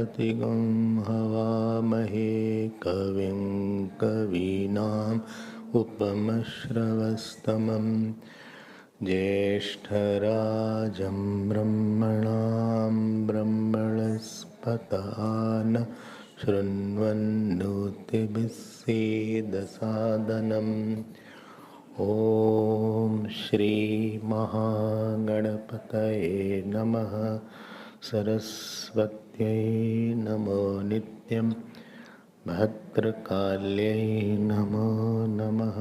साधिगं हवामहे कविं कवीनाम् उपमश्रवस्तमं ज्येष्ठराजं ब्रह्मणां ब्रह्मणस्पतान शृण्वन्नोतिभिः सीदसादनम् ॐ श्री महागणपतये नमः। सरस्वत्यै नमो नित्यं भद्रकाल्यै नमो नमः।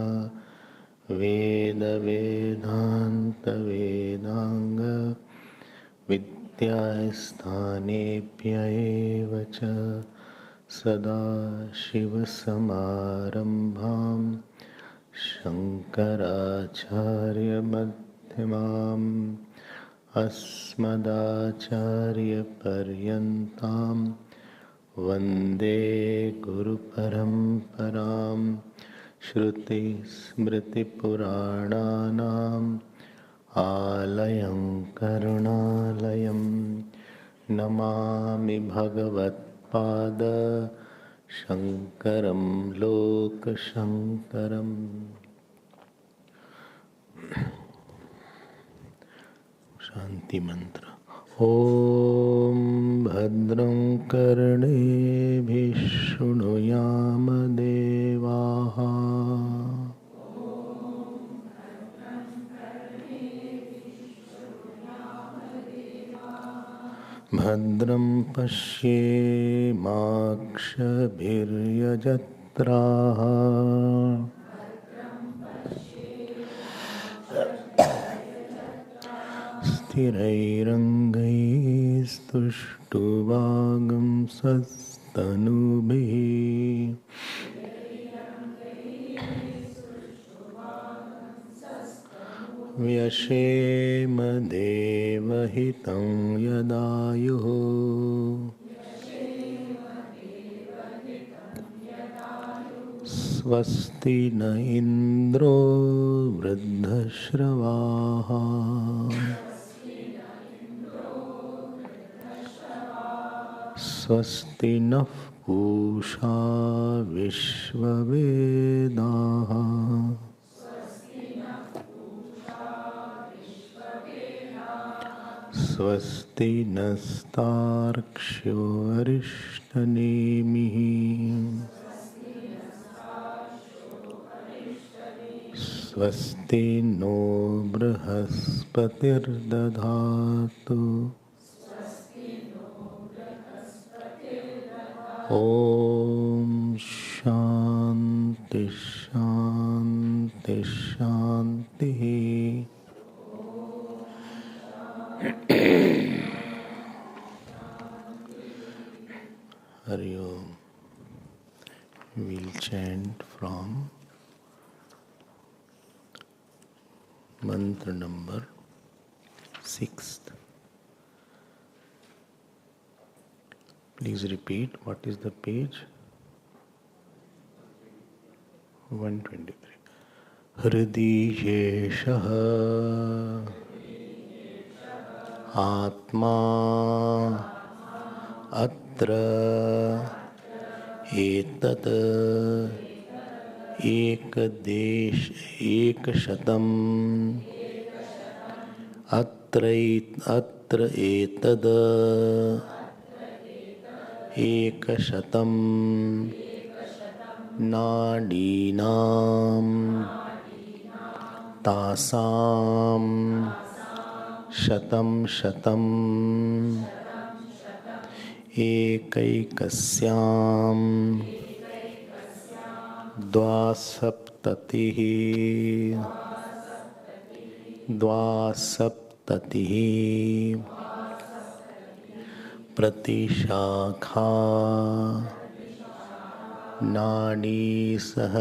वेदवेदान्तवेदाङ्ग विद्यास्थानेभ्य एव च सदाशिवसमारम्भां शङ्कराचार्यमध्यमाम् अस्मदाचार्यपर्यन्तां वन्दे गुरुपरम्परां। श्रुतिस्मृतिपुराणानाम् आलयं करुणालयं नमामि भगवत्पाद शङ्करं लोकशङ्करम्। शांति मंत्र। ओम भद्रं कर्णेभिः शृणुयाम देवाः भद्रं पश्येमाक्षभिर्यजत्राः स्थिरैरङ्गैस्तुष्टुवागुंसस्तनूभिः व्यशेम देवहितं यदायुः स्वस्ति न इन्द्रो वृद्धश्रवाः स्वस्ति नः पूषा विश्ववेदाः स्वस्ति नस्तार्क्ष्यो अरिष्टनेमिः स्वस्ति नो बृहस्पतिर्दधातु ओम शांति शांति शांति। हरि ओम। We'll chant from mantra number 6th. Please repeat. What is the page? 123. हृदीयेषः आत्मा अत्र एतत् एकदेश एकशतम् अत्र एतद् एकशतम् नाडीनां तासां शतं शतम् एकैकस्यां द्वासप्ततिः प्रतिशाखा नाडीसहस्राणि।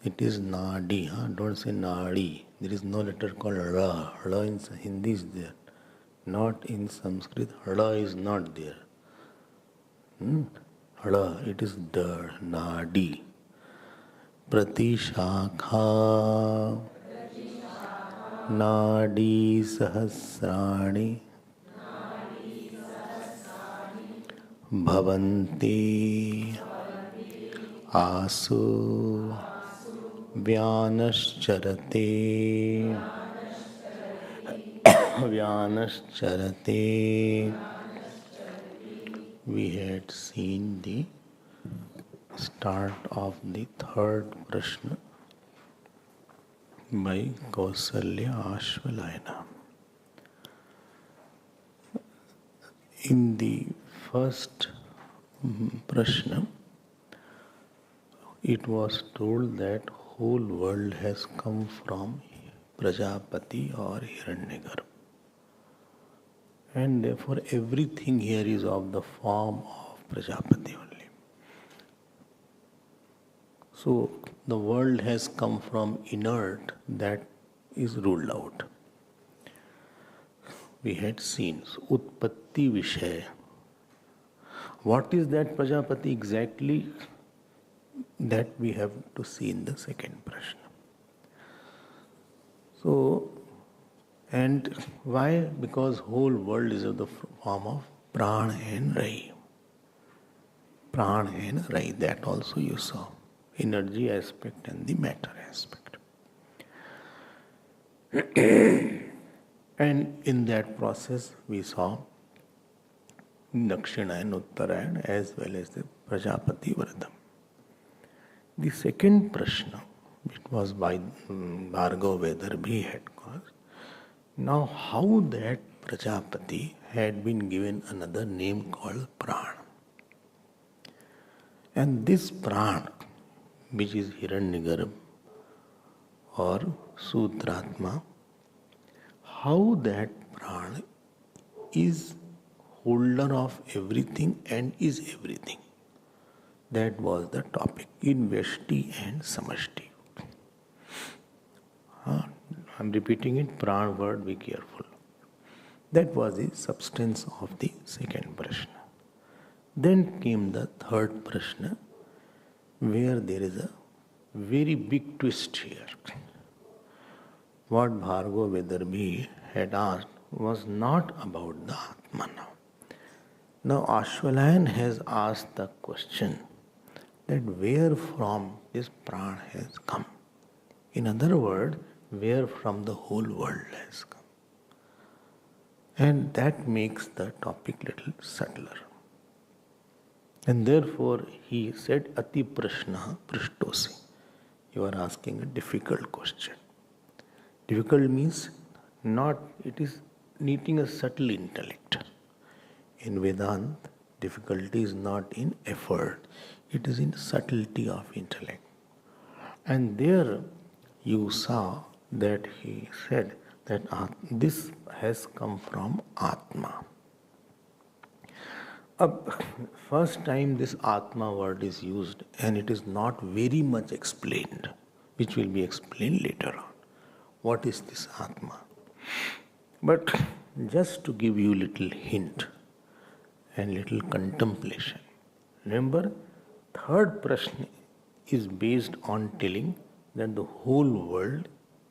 It is nadi, don't say nadi. There is no letter called ra. Ra in Hindi is there, not in Sanskrit. Ra is not there. Ra, it is the nadi. Pratishakha Nadi sahasrani bhavanti asu vyanascharate vyanascharate. We had seen the start of the third Prashna by Kausalya Ashvalayana. In the first Prashna, it was told that whole world has come from Prajapati or Hiranyagarbha. And therefore everything here is of the form of Prajapati only. So the world has come from inert, that is ruled out. We had seen Utpatti Vishaya. What is that Prajapati exactly? That we have to see in the second Prashna. So, and why? Because whole world is of the form of Pran and Rai. Pran and Rai, that also you saw. Energy aspect and the matter aspect. And in that process we saw Dakshina and Uttarayan as well as the Prajapati Vardham. The second Prashna, it was by Bhargava Vedarbhi had caused. Now how that Prajapati had been given another name called Pran. And this Pran, which is Hiranyagarbha or Sutratma, how that Pran is holder of everything and is everything. That was the topic in Vyashti and Samashti. I'm repeating it, Pran word, be careful. That was the substance of the second Prashna. Then came the third Prashna, where there is a very big twist here. What Bhargava Vedarbhi had asked was not about the Atma now. Now Ashwalayan has asked the question that where from this Pran has come. In other words, where from the whole world has come. And that makes the topic little subtler. And therefore he said, Ati Prashna Prishtosi. You are asking a difficult question. Difficult means not, it is needing a subtle intellect. In Vedanta, difficulty is not in effort, it is in subtlety of intellect. And there you saw that he said that this has come from Atma. First time this Atma word is used and it is not very much explained, which will be explained later on. What is this Atma? But just to give you little hint and little contemplation. Remember, third Prashna is based on telling that the whole world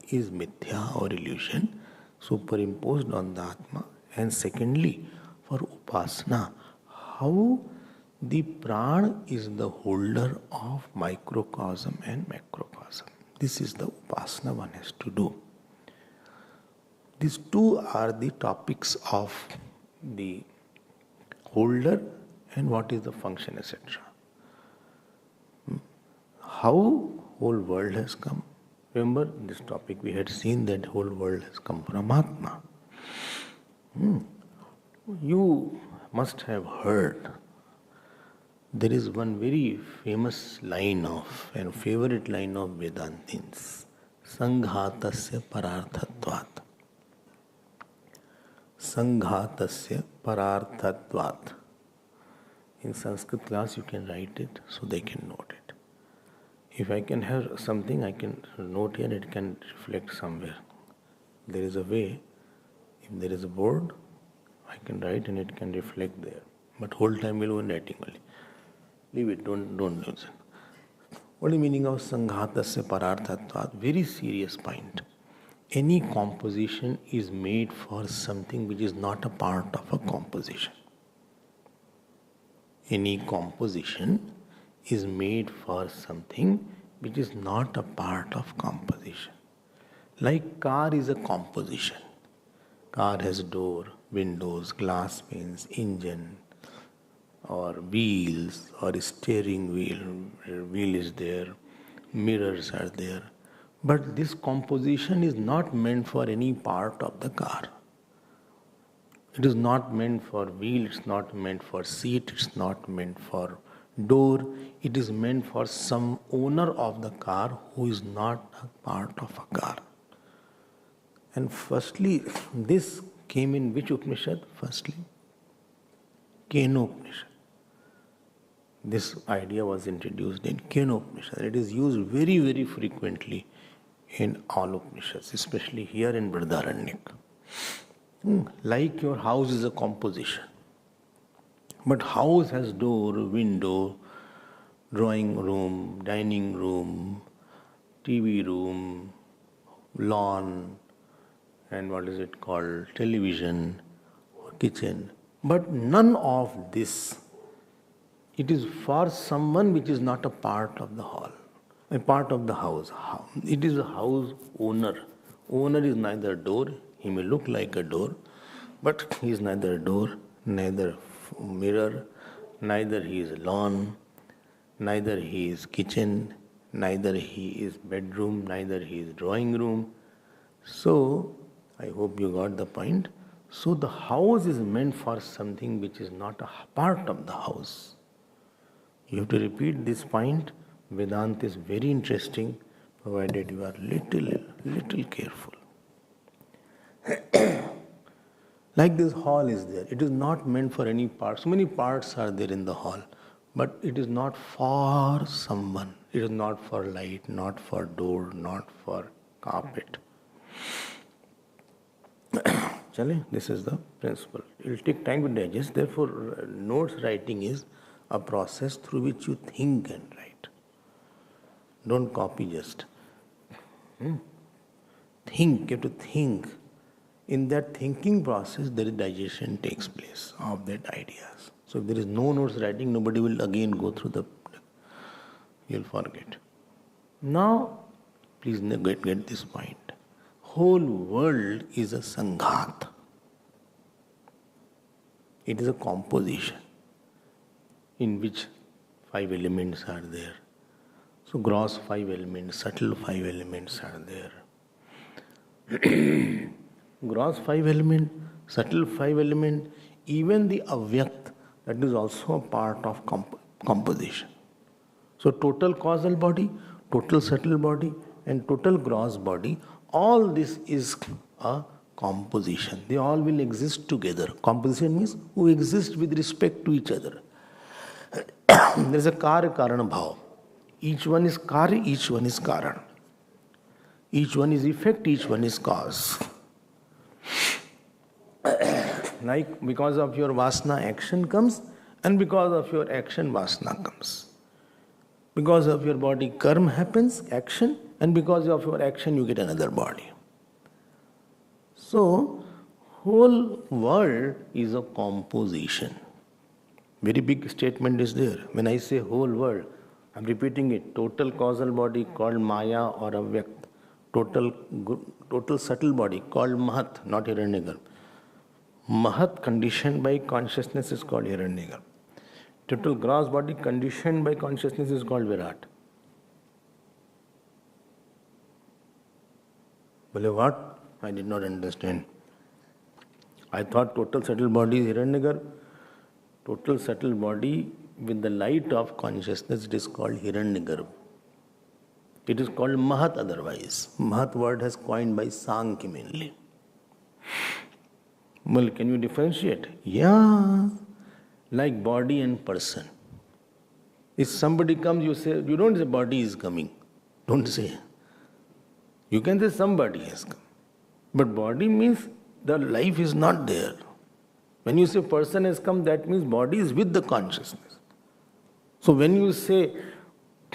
is mithya or illusion superimposed on the Atma. And secondly, for Upasana, how the Pran is the holder of microcosm and macrocosm. This is the Upasana one has to do. These two are the topics of the holder and what is the function, etc. How whole world has come. Remember this topic we had seen that whole world has come from Atma. You must have heard there is one very famous line of and favorite line of Vedantins. Sanghatasya pararthatvat. Sanghatasya pararthatvat. In Sanskrit class you can write it so they can note it. If I can have something, I can note here, it can reflect somewhere. There is a way, if there is a board, I can write and it can reflect there. But whole time we'll be writing only. Leave it, don't use it. What is the meaning of Sanghatasya Pararthatvat? Very serious point. Any composition is made for something which is not a part of a composition. Any composition is made for something which is not a part of composition. Like car is a composition. Car has door, windows, glass panes, engine, or wheels, or steering wheel is there, mirrors are there. But this composition is not meant for any part of the car. It is not meant for wheel, it's not meant for seat, it's not meant for door. It is meant for some owner of the car who is not a part of a car. And firstly, this came in which Upanishad? Firstly, Upanishad. This idea was introduced in Upanishad. It is used very, very frequently in all Upanishads, especially here in Brihadaranyaka. Like your house is a composition. But house has door, window, drawing room, dining room, TV room, lawn, and what is it called, television, kitchen. But none of this, it is for someone which is not a part of the hall, a part of the house. It is a house owner. Owner is neither door, he may look like a door, but he is neither door, neither mirror, neither he is lawn, neither he is kitchen, neither he is bedroom, neither he is drawing room. So, I hope you got the point. So the house is meant for something which is not a part of the house. You have to repeat this point. Vedanta is very interesting, provided you are little careful. Like this hall is there. It is not meant for any part. So many parts are there in the hall. But it is not for someone. It is not for light, not for door, not for carpet. Chale, this is the principle. It will take time to digest. Therefore, notes writing is a process through which you think and write. Don't copy just. Think, you have to think. In that thinking process, there is digestion takes place of that ideas. So if there is no notes writing, nobody will again go through the, you'll forget. Now, please get this point. Whole world is a sanghat. It is a composition in which 5 elements are there. So gross 5 elements, subtle 5 elements are there. Gross 5 element, subtle 5 element, even the avyakt, that is also a part of composition. So total causal body, total subtle body, and total gross body, all this is a composition. They all will exist together. Composition means who exist with respect to each other. There is a karya-karana bhav. Each one is karya, each one is karan. Each one is effect, each one is cause. Like because of your vasana action comes, and because of your action vasana comes. Because of your body karma happens, action, and because of your action you get another body. So, whole world is a composition. Very big statement is there. When I say whole world, I am repeating it. Total causal body called Maya or Avyakt. Total subtle body called Mahat, not Hiranyagarbha. Mahat conditioned by consciousness is called Hiranyagarbha. Total gross body conditioned by consciousness is called Virat. Well, what? I did not understand. I thought total subtle body is Hiranyagarbha. Total subtle body with the light of consciousness, it is called Hiranyagarbha. It is called Mahat otherwise. Mahat word has coined by Sankhya mainly. Well, can you differentiate? Yeah. Like body and person. If somebody comes, you say, you don't say body is coming. Don't say. You can say somebody has come. But body means the life is not there. When you say person has come, that means body is with the consciousness. So when you say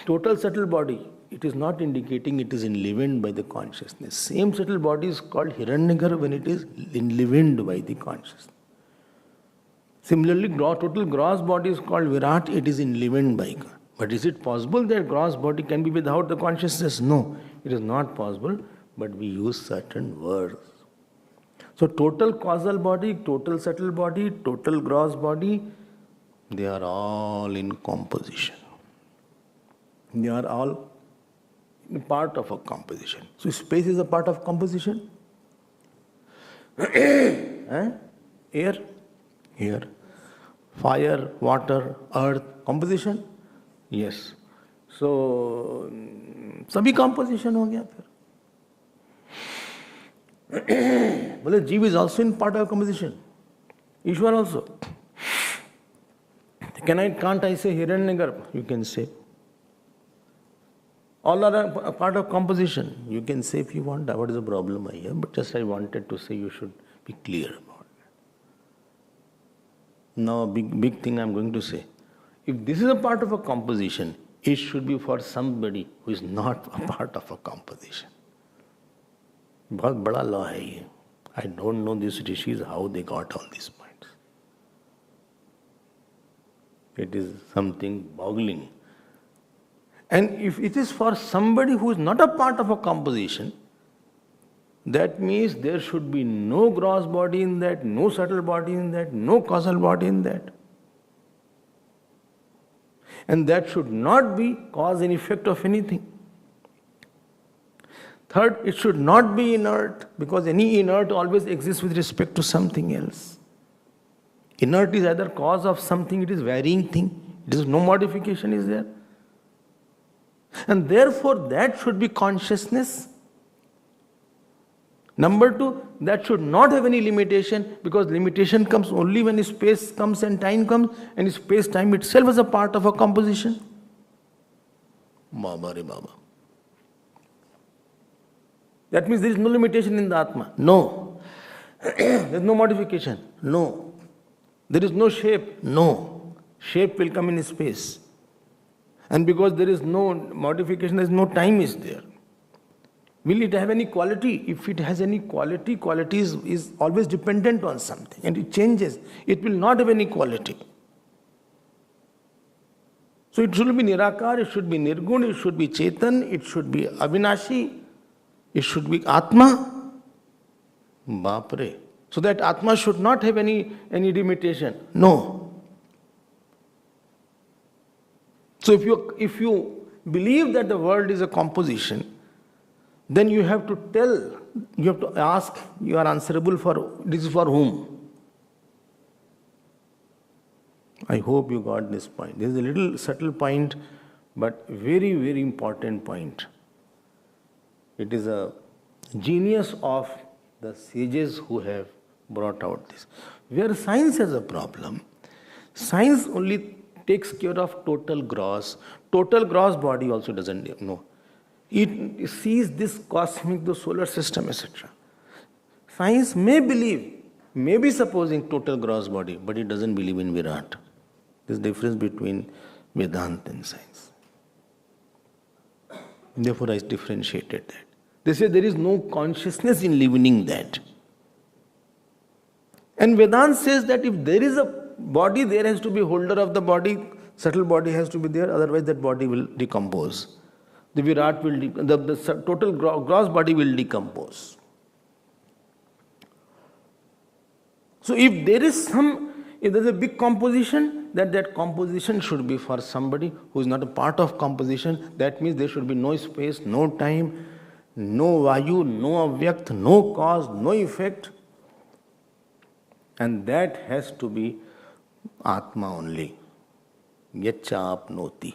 total subtle body, it is not indicating it is enlivened by the consciousness. Same subtle body is called Hiranyagarbha when it is enlivened by the consciousness. Similarly, total gross body is called Virat, it is enlivened by God. But is it possible that gross body can be without the consciousness? No, it is not possible, but we use certain words. So total causal body, total subtle body, total gross body, they are all in composition. They are all part of a composition. So space is a part of composition. Air, air, fire, water, earth, composition. Yes. So सभी composition हो गया फिर. बोले जीव is also in part of composition. Ishwar also. Can't I say Hiranyagarbha? You can say. All are a part of composition. You can say if you want. What is the problem I have? But just I wanted to say you should be clear about it. Now, big thing I'm going to say. If this is a part of a composition, it should be for somebody who is not a part of a composition. बहुत बड़ा law है ये. I don't know these rishis how they got all these points. It is something boggling. And if it is for somebody who is not a part of a composition, that means there should be no gross body in that, no subtle body in that, no causal body in that. And that should not be cause and effect of anything. Third, it should not be inert, because any inert always exists with respect to something else. Inert is either cause of something, it is varying thing. It is no modification is there. And therefore, that should be consciousness. Number two, that should not have any limitation, because limitation comes only when space comes and time comes, and space-time itself is a part of a composition. Baba re Baba. That means there is no limitation in the Atma. No. There is no modification. No. There is no shape. No. Shape will come in space. And because there is no modification, there is no time is there. Will it have any quality? If it has any quality, quality is always dependent on something and it changes. It will not have any quality. So it should be Nirakar, it should be Nirgun, it should be Chetan, it should be Avinashi, it should be Atma. Bapre. So that Atma should not have any limitation. No. So if you believe that the world is a composition, then you have to ask, you are answerable for, this is for whom? I hope you got this point. This is a little subtle point, but very, very important point. It is a genius of the sages who have brought out this. Where science has a problem, science only takes care of total gross body also doesn't know. It sees this cosmic, the solar system, etc. Science may be supposing total gross body, but it doesn't believe in Virat. There's difference between Vedanta and science. Therefore, I differentiated that. They say there is no consciousness in living that. And Vedanta says that if there is a body, there has to be holder of the body, subtle body has to be there, otherwise that body will decompose. The Virat will, the total gross body will decompose. So if there is a big composition, that composition should be for somebody who is not a part of composition. That means there should be no space, no time, no vayu, no avyakt, no cause, no effect. And that has to be Atma only. Yacha apnoti.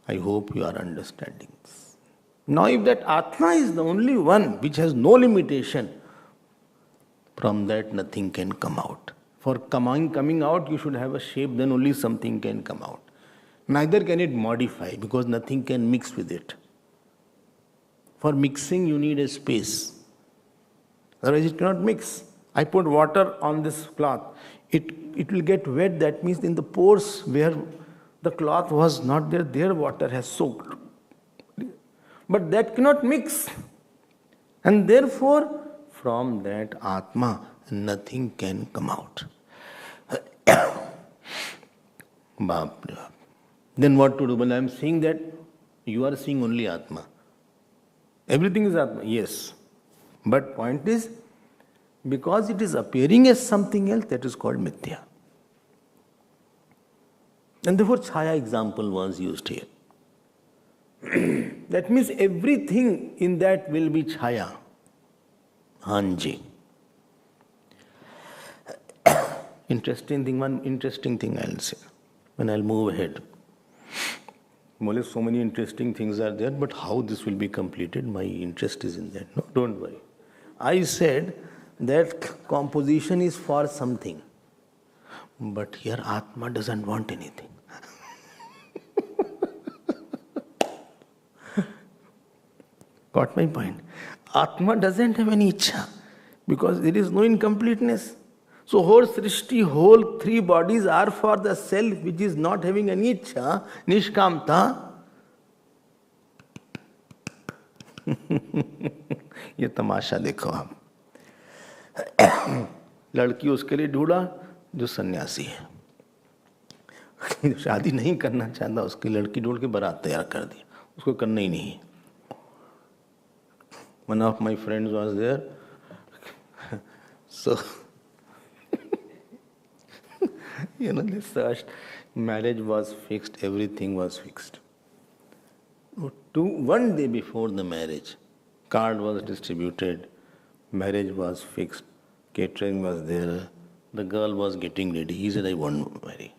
I hope you are understanding this. Now if that Atma is the only one which has no limitation, from that nothing can come out. For coming out, you should have a shape, then only something can come out. Neither can it modify, because nothing can mix with it. For mixing, you need a space. Otherwise, it cannot mix. I put water on this cloth. It will get wet. That means in the pores where the cloth was not there, water has soaked. But that cannot mix. And therefore, from that Atma, nothing can come out. Then what to do? Well, I am saying that you are seeing only Atma. Everything is Atma, yes. But point is, because it is appearing as something else, that is called Mithya. And therefore, Chaya example was used here. That means everything in that will be Chaya. Hanji. One interesting thing I'll say when I'll move ahead. Well, so many interesting things are there, but how this will be completed, my interest is in that. No, don't worry. I said that composition is for something, but here Atma doesn't want anything. Got my point? Atma doesn't have any ichha because there is no incompleteness. So whole Srishti, whole three bodies are for the self which is not having any ichha, nishkamta. ये तमाशा देखो आप. लड़की उसके लिए ढूंढा जो सन्यासी है. शादी नहीं करना चाहता, उसकी लड़की ढूंढ के बारात तैयार कर दी. उसको करना ही नहीं. One of my friends was there. So, they searched. Marriage was fixed. Everything was fixed. One day before the marriage, card was distributed. Marriage was fixed. Catering was there. The girl was getting ready. He said, I won't marry.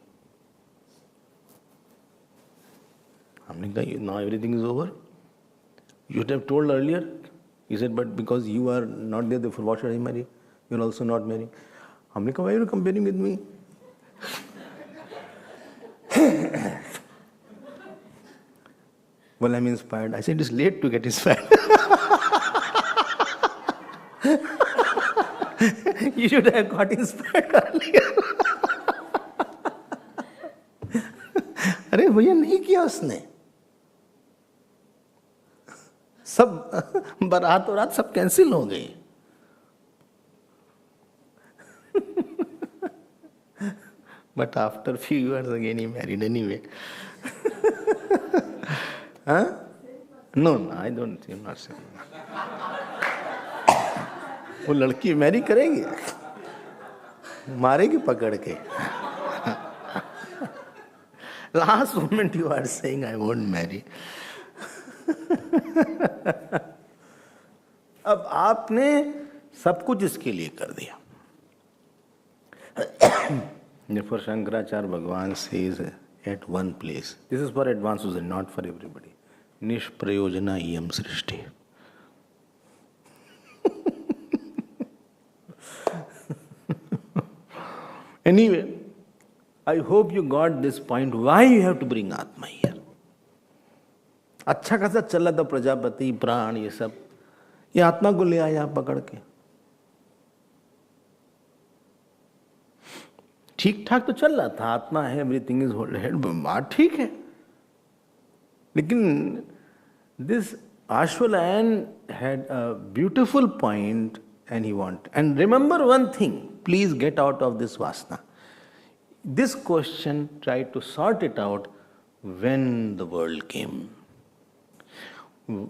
Now everything is over. You should have told earlier. He said, but because you are not there, therefore what should I marry? You are also not marrying. Why are you comparing with me? Well, I'm inspired. I said, it's late to get inspired. You should have got inspired earlier. अरे भैया नहीं किया उसने. सब बारात और रात सब कैंसिल हो गई. But after few years again he married anyway. Huh? No, I don't. I'm not saying. वो लड़की मैरी करेगी, मारेगी पकड़ के. Last moment you are saying I won't marry. अब आपने सब कुछ इसके लिए कर दिया. Therefore Shankaracharya Bhagavan says at one place, this is for advanced users, not for everybody. Nishprayojana iyam srishti. Anyway, I hope you got this point. Why you have to bring Atma here? अच्छा खासा चला था प्रजापति प्राण ये सब, ये आत्मा को ले आया पकड़ के. ठीक ठाक तो चल रहा था, आत्मा है, एवरीथिंग इज हेड, बात ठीक है. लेकिन this Ashwalayan had a beautiful point and he wanted. And remember one thing, please get out of this vasana. This question, try to sort it out when the world came,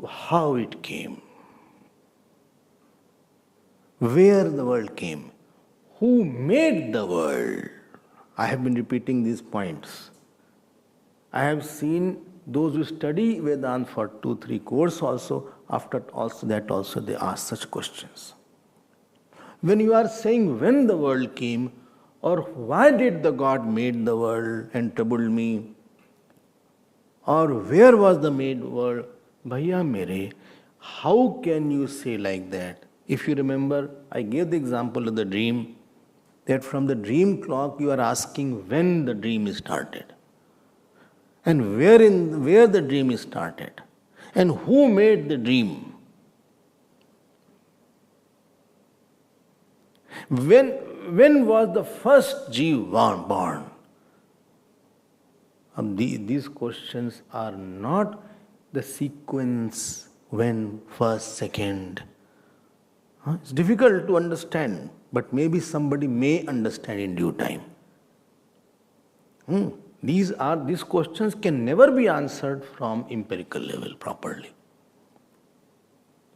how it came, where the world came, who made the world. I have been repeating these points. I have seen those who study Vedanta for 2-3 courses also, after also that also they ask such questions. When you are saying when the world came, or why did the God made the world and troubled me, or where was the made world, Bhaiya mere, how can you say like that? If you remember, I gave the example of the dream, that from the dream clock you are asking when the dream started, and where the dream started, and who made the dream. When was the first Jeev born? These questions are not the sequence when, first, second. It's difficult to understand, but maybe somebody may understand in due time. These questions can never be answered from empirical level properly.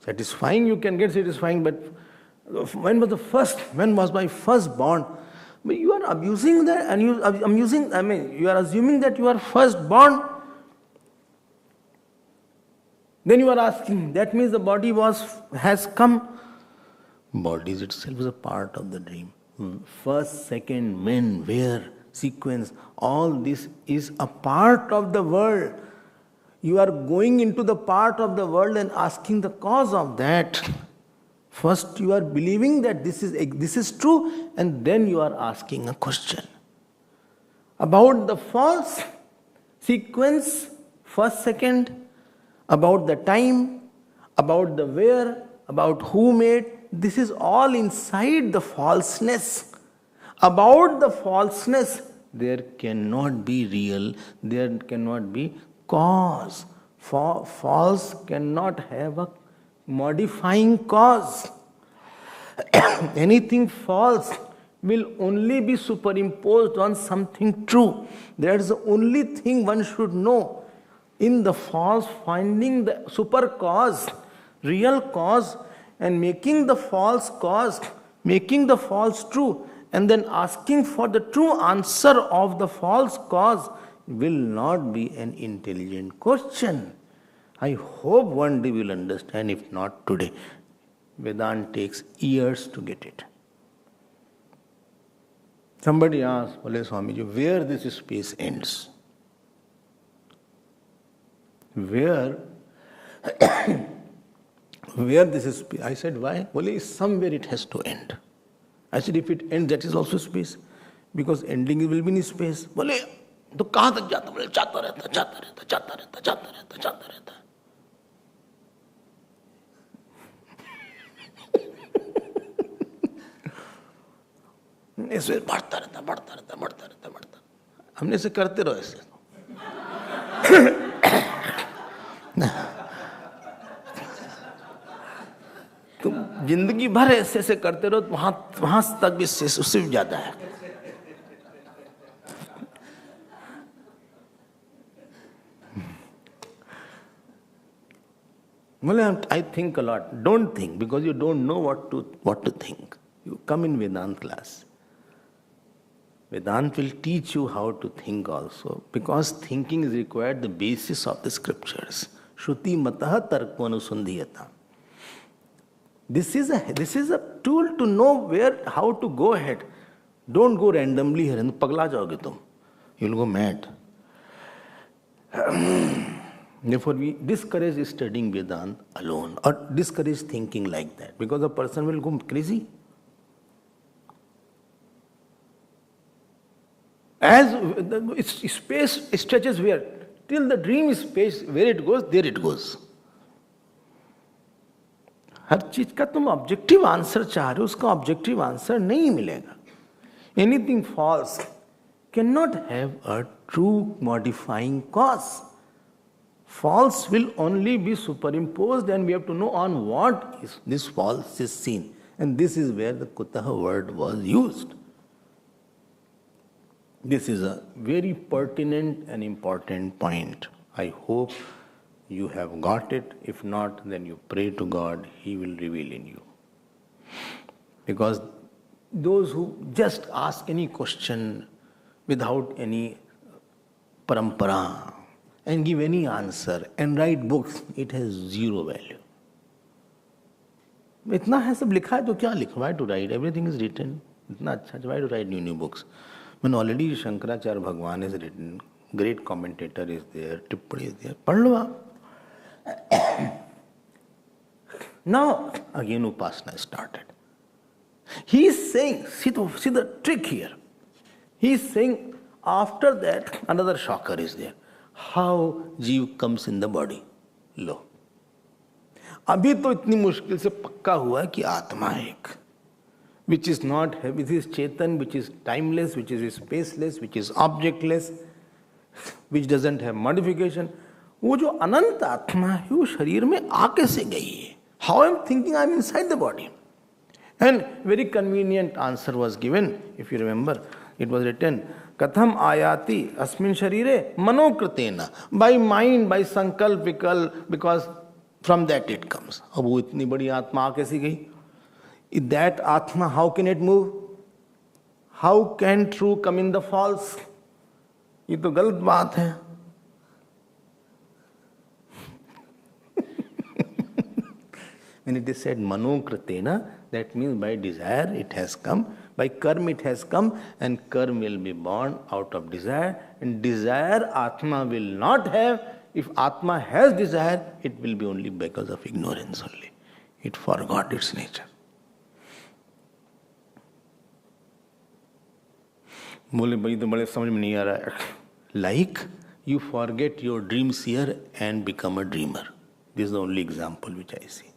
Satisfying, you can get satisfying, but when was my first born? But you are abusing that, and you are assuming that you are first born. Then you are asking, that means the body has come. Body itself is a part of the dream. First, second, when, where, sequence, all this is a part of the world. You are going into the part of the world and asking the cause of that. First you are believing that this is true, and then you are asking a question about the false sequence, first, second, about the time, about the where, about who made. This is all inside the falseness. About the falseness, there cannot be real, there cannot be cause. False cannot have a modifying cause. Anything false will only be superimposed on something true. That's the only thing one should know. In the false, finding the super cause, real cause, and making the false cause, making the false true, and then asking for the true answer of the false cause will not be an intelligent question. I hope one day we'll understand, if not today. Vedanta takes years to get it. Somebody asked, Ole Swamiji, where this space ends? Where this is space? I said, why? Ole, somewhere it has to end. I said, if it ends, that is also space. Because ending will be in space. Ole, तो कहाँ तक जाता? बोले जाता रहता. ऐसे बढ़ता रहता. हमने ऐसे करते रहो ऐसे. तुम जिंदगी भर ऐसे करते रहो, वहां तक भी उससे भी ज्यादा है. Well, I think a lot. Don't think, because you don't know what to think. You come in Vedanta class. Vedanta will teach you how to think also, because thinking is required, the basis of the scriptures. Shruti mataha tarko anusandhiyata. This is a tool to know how to go ahead. Don't go randomly here and pagla jaoge tum. You'll go mad. Therefore, we discourage studying Vedanta alone, or discourage thinking like that, because a person will go crazy. As space stretches where? Till the dream is space, where it goes, there it goes. हर चीज का तुम objective answer चाह रहे हो, उसका objective answer नहीं मिलेगा. Anything false cannot have a true modifying cause. False will only be superimposed, and we have to know on what is this false is seen. And this is where the Kutaha word was used. This is a very pertinent and important point. I hope you have got it. If not, then you pray to God, He will reveal in you. Because those who just ask any question without any parampara and give any answer and write books, it has zero value. इतना है सब लिखा है तो क्या लिखो? Why to write? Everything is written. इतना अच्छा, why to write new books? When already Shankaracharya Bhagwan is written, great commentator is there, Tippani is there. पढ़ लो आप. Now again Upasana started. He is saying, see the trick here. He is saying, after that another shocker is there. How जीव comes in the body. लो, अभी तो इतनी मुश्किल से पक्का हुआ कि आत्मा है एक, which is not, which is Chetan, which is timeless, which is spaceless, which is objectless, which doesn't have modification. वो जो अनंत आत्मा है वो शरीर में आ कैसे गई है? How I am thinking I am inside the body. And very convenient answer was given. If you remember, it was written, Katham ayati asmin sharire manokritena. By mind, by sankalp, because from that it comes. अब वो इतनी बड़ी आत्मा कैसी गई? That आत्मा, how can it move? How can true come in the false? ये तो गलत बात है. When it is said manokritena, that means by desire it has come, by karma it has come, and karma will be born out of desire, and desire Atma will not have. If Atma has desire, it will be only because of ignorance only. It forgot its nature. बोले भाई तो बड़े समझ में नहीं आ रहा है. Like you forget your dreams here and become a dreamer. This is the only example which I see.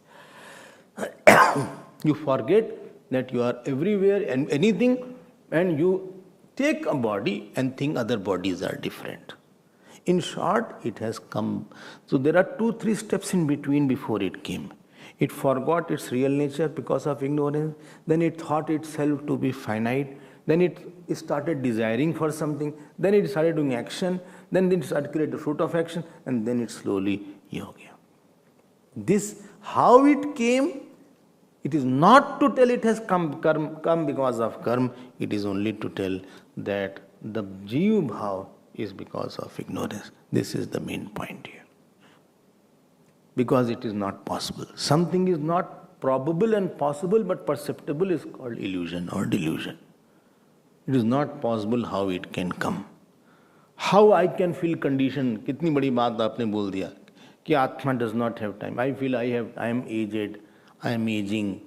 You forget that you are everywhere and anything, and you take a body and think other bodies are different. In short, it has come. So there are 2-3 steps in between before it came. It forgot its real nature because of ignorance. Then it thought itself to be finite. Then it started desiring for something. Then it started doing action. Then it started creating the fruit of action. And then it slowly yoga. This, how it came, it is not to tell it has come because of karma. It is only to tell that the Jiva Bhav is because of ignorance. This is the main point here. Because it is not possible. Something is not probable and possible but perceptible is called illusion or delusion. It is not possible how it can come. How I can feel condition. कितनी बड़ी बात आपने बोल दिया कि आत्मा does not have time. I feel I am aged. I am aging.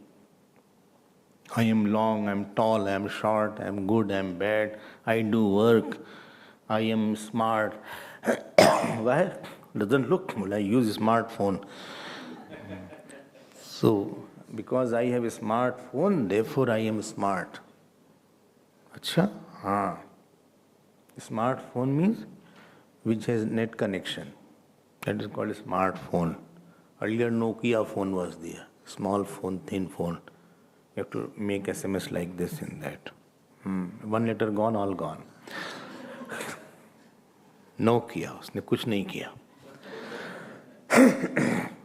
I am long, I am tall, I am short, I am good, I am bad. I do work. I am smart. Why? Doesn't look. Well, I use a smartphone. So, because I have a smartphone, therefore I am smart. Acha? Haan. Smartphone means which has net connection. That is called a smartphone. Earlier Nokia phone was there. Small phone, thin phone. You have to make SMS like this in that. 1 letter gone, all gone. Nokia, उसने कुछ नहीं किया.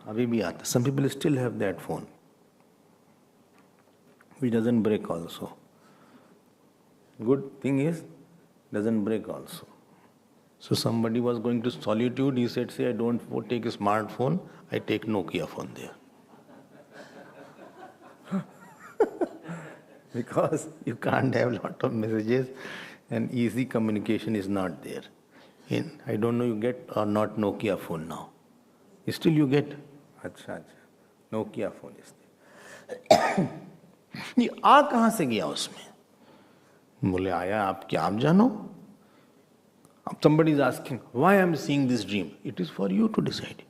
अभी भी आता. Some people still have that phone, which doesn't break also. Good thing is, doesn't break also. So somebody was going to solitude. He said, "Say I don't take a smartphone. I take Nokia phone there." Because you can't have a lot of messages and easy communication is not there. I don't know you get or not Nokia phone now. Still you get? अच्छा. Nokia phone is there. ये आ कहाँ से गया उसमें? बोले आया आप जानो. Somebody is asking, why I am seeing this dream? It is for you to decide.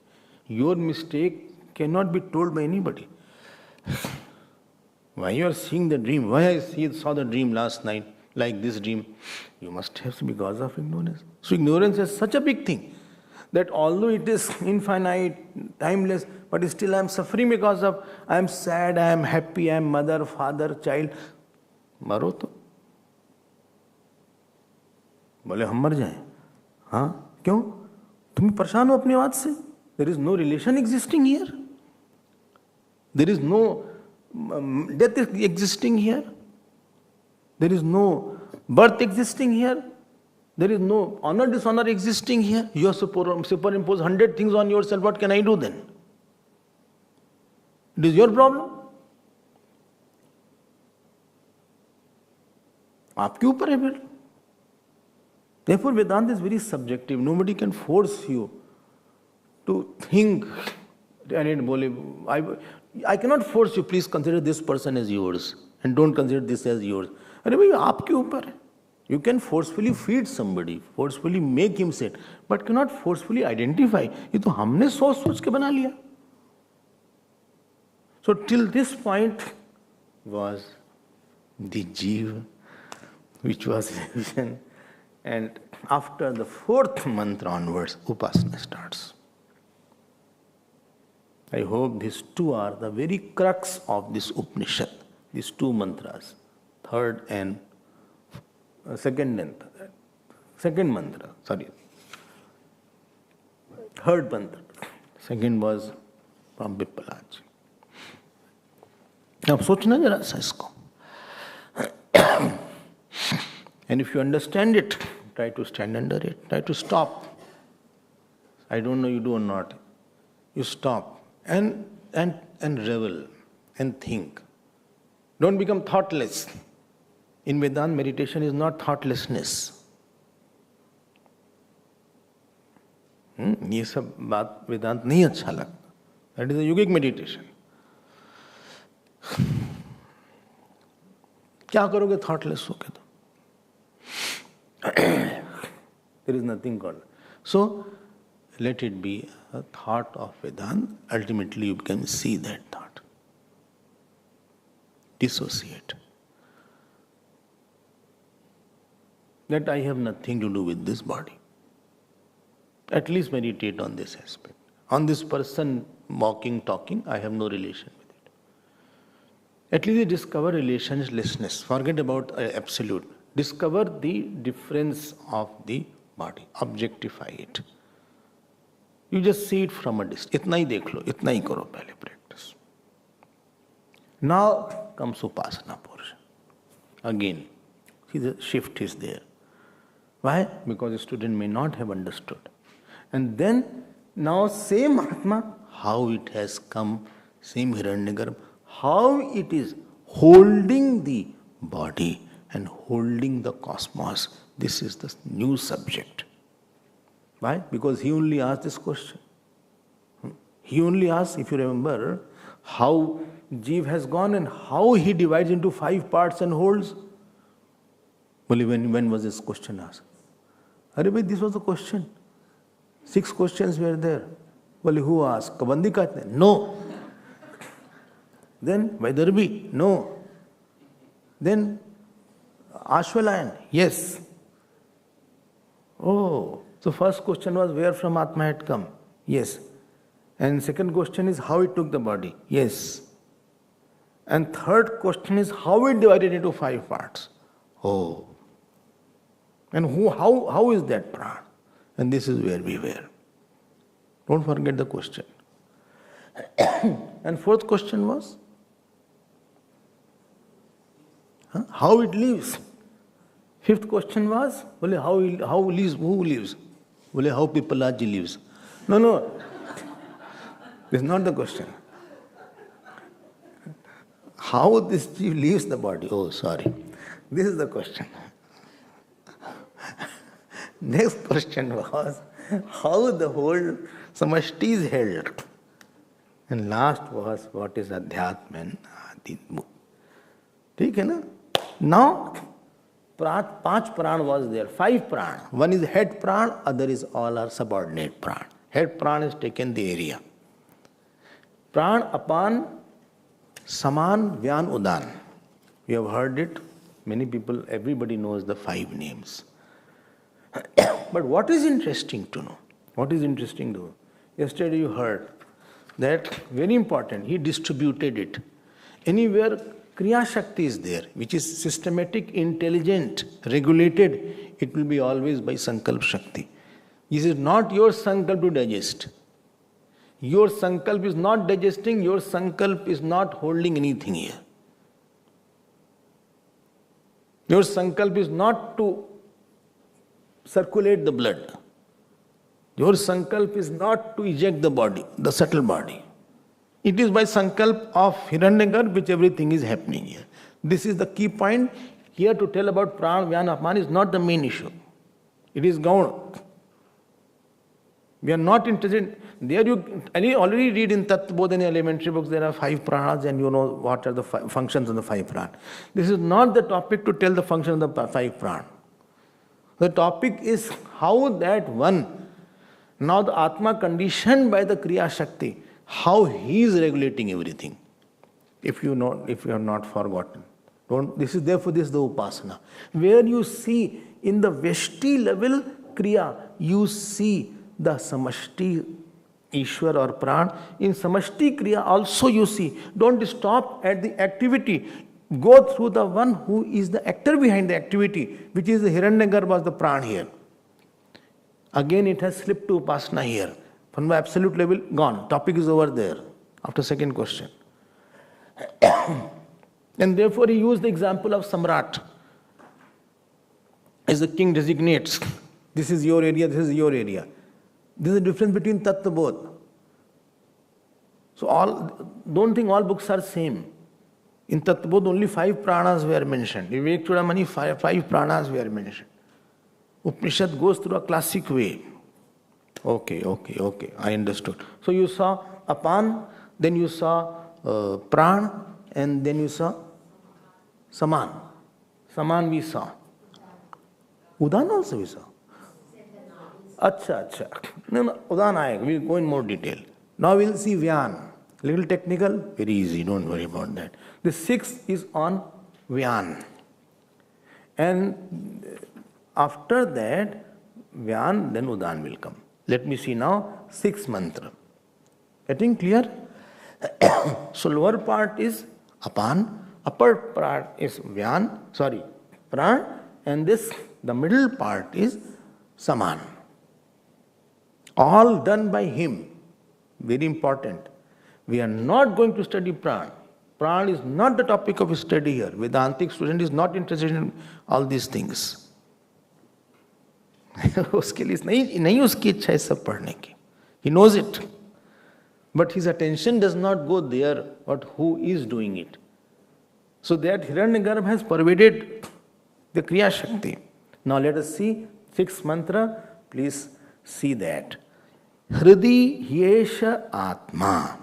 Your mistake cannot be told by anybody. Why you are seeing the dream? Why I saw the dream last night, like this dream? You must have because of ignorance. So ignorance is such a big thing that although it is infinite, timeless, but still I am suffering because of, I am sad, I am happy, I am mother, father, child. मरो तो. बोले हम मर जाएं. हाँ क्यों? तुम परेशान हो अपनी बात से. There is no relation existing here. There is no death existing here. There is no birth existing here. There is no honor, dishonor existing here. You have superimpose 100 things on yourself. What can I do then? It is your problem. आपके ऊपर है फिर. Therefore, Vedanta is very subjective. Nobody can force you to think. And it bole, I cannot force you. Please consider this person as yours, and don't consider this as yours. अरे भाई आपके ऊपर है. You can forcefully feed somebody, forcefully make him sit, but cannot forcefully identify. ये तो हमने सोच के बना लिया. So till this point was the Jiva, which was vision, and after the 4th mantra onwards, Upasana starts. I hope these two are the very crux of this Upanishad, these two mantras, third and second mantra, third mantra. Second was from Bippalaji. अब सोचना जरा सा इसको. And if you understand it, try to stand under it, try to stop. I don't know you do or not. You stop and revel and think. Don't become thoughtless. In Vedanta, meditation is not thoughtlessness. ये सब बात वेदांत नहीं अच्छा लगता. That is a yogic meditation. क्या करोगे thoughtless होके तो? There is nothing called. So, let it be a thought of Vedanta. Ultimately, you can see that thought. Dissociate. That I have nothing to do with this body. At least meditate on this aspect. On this person walking, talking, I have no relation with it. At least discover relationlessness. Forget about absolute. Discover the difference of the body. Objectify it. You just see it from a distance. इतना ही देख लो, इतना ही करो पहले practice. Now comes Upasana portion. Again, see the shift is there. Why? Because the student may not have understood. And then, now same Atma, how it has come, same Hiranyagarbha, how it is holding the body and holding the cosmos. This is the new subject. Why? Because he only asked this question. He only asked, if you remember, how Jeev has gone and how he divides into 5 parts and holds. Well, when was this question asked? This was the question. 6 questions were there. Well, who asked? Kabandi Katne? No. Then Vaidarbhi? No. Then Ashwalayan? Yes. Oh, so first question was where from Atma had come? Yes. And second question is how it took the body? Yes. And third question is how it divided into 5 parts? Oh. And how is that prana? And this is where we were. Don't forget the question. And fourth question was how it lives. Fifth question was how lives, who lives? How Pippalaji lives. No. This is not the question. How this Jeev leaves the body? Oh, sorry. This is the question. Next question was how the whole samashti is held. And last was what is Adhyatma and Aditmu. ठीक है ना? Now, 5 pran was there, 5 pran. One is head pran, other is all are subordinate pran. Head pran has taken the area. Pran, apan, saman, vyan, udan. We have heard it. Many people, everybody knows the 5 names. But what is interesting to know? What is interesting to know? Yesterday you heard that, very important, he distributed it. Anywhere Kriya Shakti is there, which is systematic, intelligent, regulated, it will be always by Sankalp Shakti. This is not your Sankalp to digest. Your Sankalp is not digesting, your Sankalp is not holding anything here. Your Sankalp is not to circulate the blood. Your Sankalp is not to eject the body, the subtle body. It is by Sankalp of Hiranyagarbha which everything is happening here. This is the key point. Here to tell about Pran, Vyana, Apan is not the main issue. It is Gauna. We are not interested. There you already read in Tattva in elementary books, there are 5 pranas and you know what are the functions of the 5 pran. This is not the topic to tell the function of the 5 pran. The topic is how that one, now the Atma conditioned by the Kriya Shakti, how he is regulating everything. If you have not forgotten. This is the Upasana. Where you see in the Veshti level Kriya, you see the Samashti Ishwar or Pran. In Samashti Kriya also you see, don't stop at the activity. Go through the one who is the actor behind the activity, which is the Hiranyagarbha, the Pran here. Again it has slipped to Upasana here. From the absolute level, gone. Topic is over there. After second question. And therefore he used the example of Samrat. As the king designates, this is your area, this is your area. This is the difference between Tattva both. So don't think all books are same. In Tattva both only 5 pranas were mentioned. Vivek Chudamani, 5 pranas were mentioned. Upanishad goes through a classic way. Okay, I understood. So you saw Apan, then you saw Pran, and then you saw Saman. Saman we saw. Udan also we saw. Acha. No, Udan aayega. We'll go in more detail. Now we'll see Vyan. Little technical, very easy, don't worry about that. The 6th is on Vyan. And after that, Vyan, then Udan will come. Let me see now, 6th mantra. Getting clear? So lower part is Apan, upper part is Pran, and the middle part is Saman. All done by him. Very important. We are not going to study Pran. Pran is not the topic of study here. Vedantic student is not interested in all these things. उसके लिए नहीं उसकी इच्छा है सब पढ़ने की. He knows it. But his attention does not go there, but who is doing it. So that Hiranyagarbha has pervaded the Kriya Shakti. Now let us see 6th mantra. Please see that. Hridi Yesha Atma.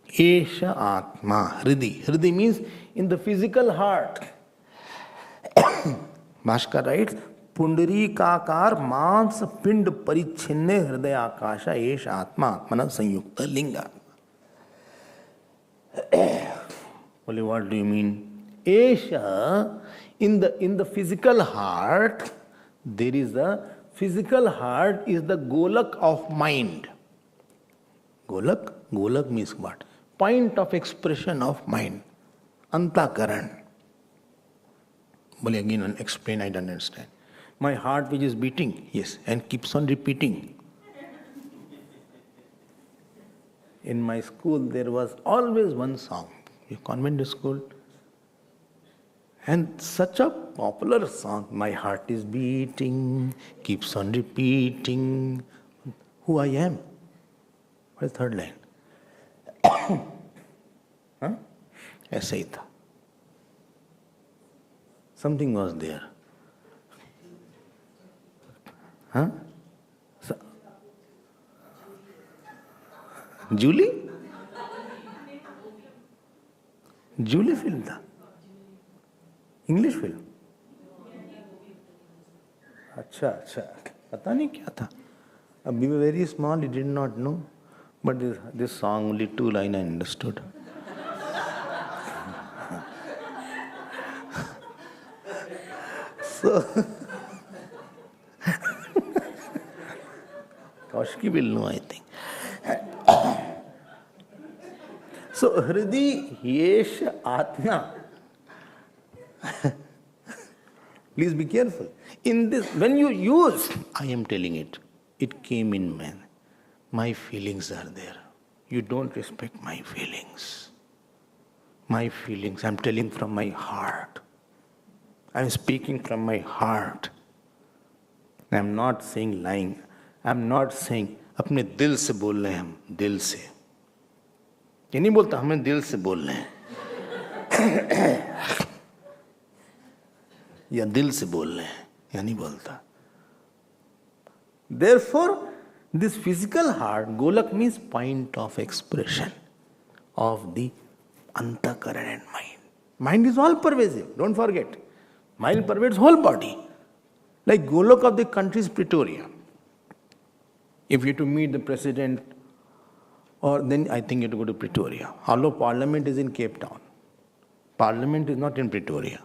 Yesha Atma. Hridi means in the physical heart. Bhaskar writes, पुंडरीकाकार मांस पिंड परिच्छिन्ने हृदय आकाशा एष आत्मा आत्मना संयुक्त लिंगा. Well, what do you mean? Esha, in the physical heart, there is the physical heart is the golak of mind. Golak means what? Point of expression of mind. Antakaran. Well, again explain, I don't understand. My heart which is beating, yes, and keeps on repeating. In my school there was always one song, a convent school, and such a popular song, my heart is beating, keeps on repeating, who I am. What is the third line? ऐसे ही था. Something was there. Huh? Julie? Julie film था. English film. अच्छा. पता नहीं क्या था. We were very small, we did not know. But this song, only 2 lines I understood. So, Kaushiki will know, I think. So, Hridi Yesh Atma. Please be careful. In this, when you use, I am telling it, it came in man. My feelings are there. You don't respect my feelings. My feelings, I'm telling from my heart. I'm speaking from my heart. I'm not saying lying. I'm not saying अपने दिल से बोल रहे हैं हम दिल से. ये नहीं बोलता हमें दिल से बोल रहे हैं या दिल से बोल रहे हैं, या नहीं बोलता. Therefore, this physical heart, golak means point of expression of the antakaran and mind. Mind is all pervasive, don't forget. Mind pervades whole body. Like golak of the country is Pretoria. If you have to meet the president, or then I think you have to go to Pretoria. Although Parliament is in Cape Town. Parliament is not in Pretoria.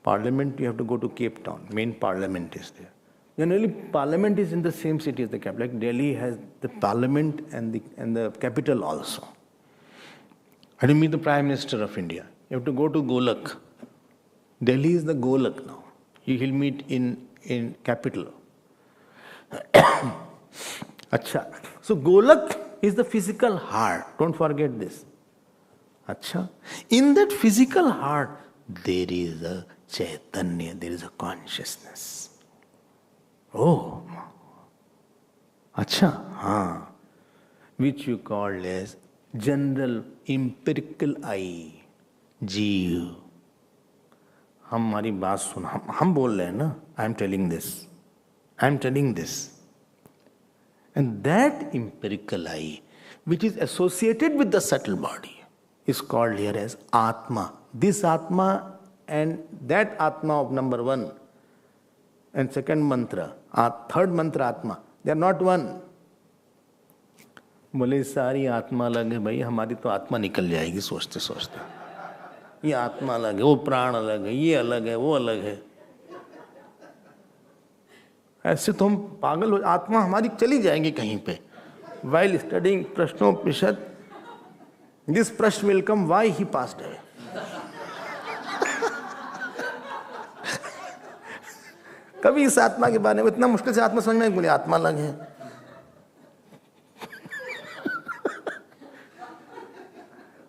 Parliament, you have to go to Cape Town. Main Parliament is there. Generally, parliament is in the same city as the capital. Like Delhi has the parliament and the capital also. And you meet the Prime Minister of India. You have to go to Golak. Delhi is the Golak now. He'll meet in capital. Acha. So Golak is the physical heart. Don't forget this. Acha. In that physical heart, there is a Chaitanya, there is a consciousness. Oh. Acha. Haan. Which you call as general empirical I. जीव. हमारी बात सुन, हम बोल रहे हैं ना. I am telling this. And that empirical I, which is associated with the subtle body, is called here as Atma. This Atma and that Atma of number 1 and second mantra, third mantra Atma, they are not one. बोले सारी आत्मा अलग है भाई, हमारी तो आत्मा निकल जाएगी सोचते सोचते. ये आत्मा अलग है, वो प्राण अलग है, ये अलग है, वो अलग है. ऐसे तो हम पागल हो, आत्मा हमारी चली जाएंगी कहीं पे. While studying Prashnopanishad, this Prashn will come, why he passed away. कभी इस आत्मा के बारे में इतना मुश्किल से आत्मा समझ में बोले आत्मा अलग है.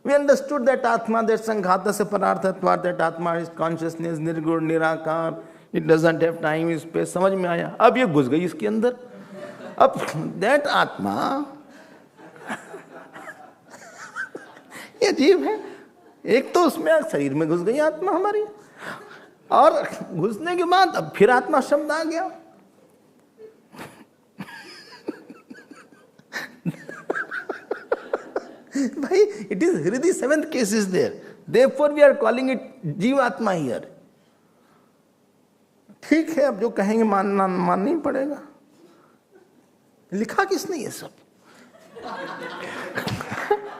We understood that Atma, that Sanghata se Pararthatva, that Atma is consciousness, Nirgun, Nirakar, it doesn't have time, space, समझ में आया. अब ये घुस गई इसके अंदर. अब that Atma, ये जीव है. एक तो उसमें शरीर में घुस गई आत्मा हमारी, और घुसने के बाद अब फिर आत्मा शब्द आ गया. भाई, it is Hridi, seventh case is there. Therefore we are calling it Jivatma here. ठीक है, अब जो कहेंगे मानना ही पड़ेगा. लिखा किसने ये सब?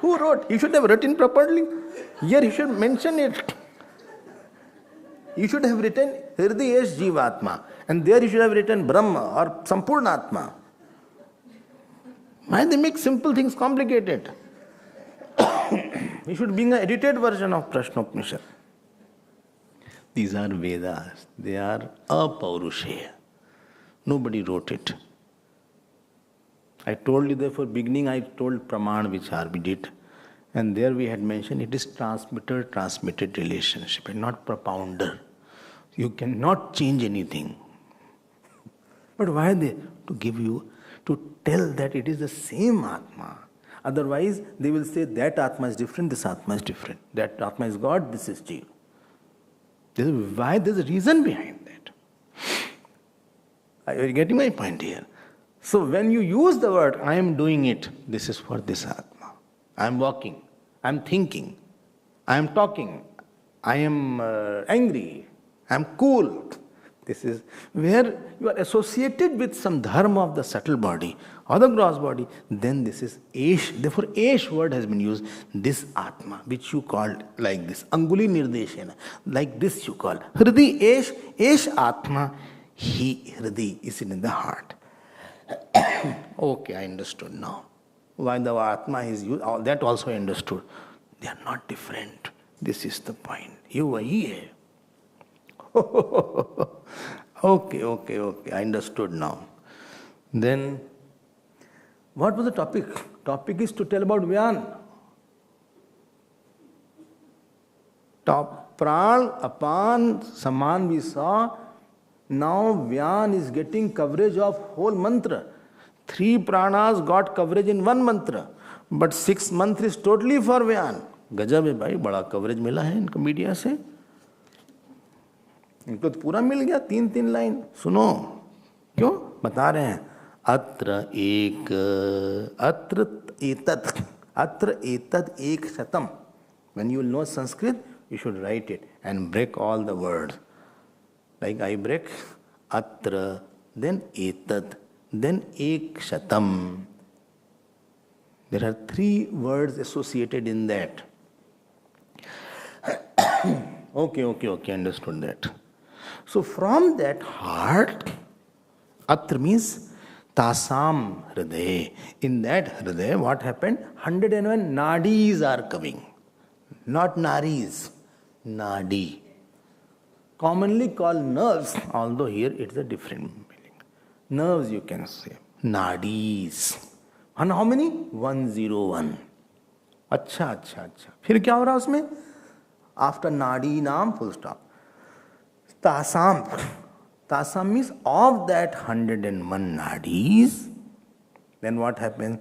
Who wrote? He should have written properly. Here he should mention it. You should have written Hridi es Jivatma, and there you should have written Brahma or Sampurnatma. Why they make simple things complicated? We should bring an edited version of Prashnopanishad. These are Vedas. They are apaurushaya. Nobody wrote it. I told you therefore beginning, I told Praman Vichar we did. And there we had mentioned it is transmitter-transmitted relationship and not propounder. You cannot change anything. But why are they? To give you, to tell that it is the same Atma. Otherwise, they will say that Atma is different, this Atma is different. That Atma is God, this is Jiva. This is why there is a reason behind that. Are you getting my point here? So when you use the word, I am doing it, this is for this Atma. I am walking, I am thinking, I am talking, I am angry, I am cool. This is where you are associated with some dharma of the subtle body or the gross body, then this is Esh. Therefore, Esh word has been used, this Atma, which you called like this, Anguli Nirdeshana, like this you call. Hridi Esh Atma, he Hridi is in the heart. Okay, I understood now. Why the Atma is used, that also I understood. They are not different. This is the point. You wahi hai. Okay, I understood now. Then, what was the topic? Topic is to tell about Vyan. Pran, Apan, Saman we saw. Now Vyan is getting coverage of whole mantra. 3 pranas got coverage in 1 mantra. But 6 mantra is totally for Vyan. गजब है भाई, बड़ा coverage मिला है इनको media से. इनको तो पूरा मिल गया, 3 लाइन. सुनो क्यों बता रहे हैं. अत्र एतत् एक शतम. When you will know Sanskrit, you should write it and break all the words. Like I break atra, then etat, then ek shatam. There are 3 words associated in that. Okay, understood that. So from that heart, Atra means tasam hridaye. In that hridaye, what happened? 101 nadis are coming. Not naris. Nadi. Commonly called nerves, although here it's a different meaning. Nerves you can say. Nadis. And how many? 101. अच्छा अच्छा अच्छा फिर क्या हो रहा है उसमें? After nadi naam, full stop. Tasam. Tasam means of that 101 nadis. Then what happens?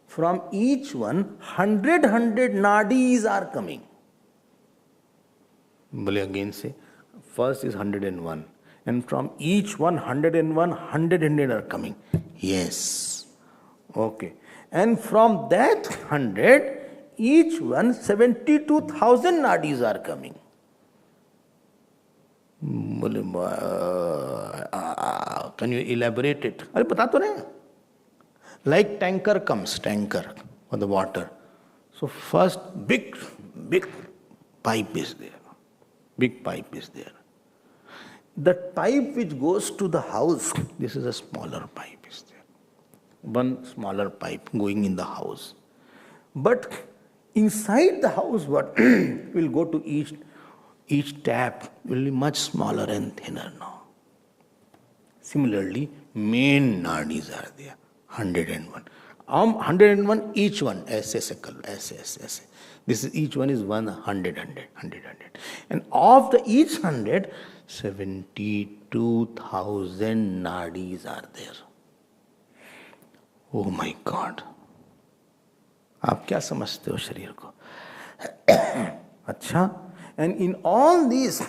From each one, 100 nadis are coming. Bole again say, first is 101. And from each 101, 100 are coming. Yes. Okay. And from that 100, each one 72,000 nadis are coming. Can you elaborate it? अरे बता तो रहे. Like tanker comes, tanker for the water. So first big pipe is there. Big pipe is there. The pipe which goes to the house, this is a smaller pipe is there. One smaller pipe going in the house. But inside the house, what will go to each tap will be much smaller and thinner now. Similarly, main nadis are there, 101. 101 each one, ऐसे ऐसे. This is each one is 100. And of the each 100, 72,000 nadis are there. Oh my God. आप क्या समझते हो शरीर को? अच्छा. And in all these,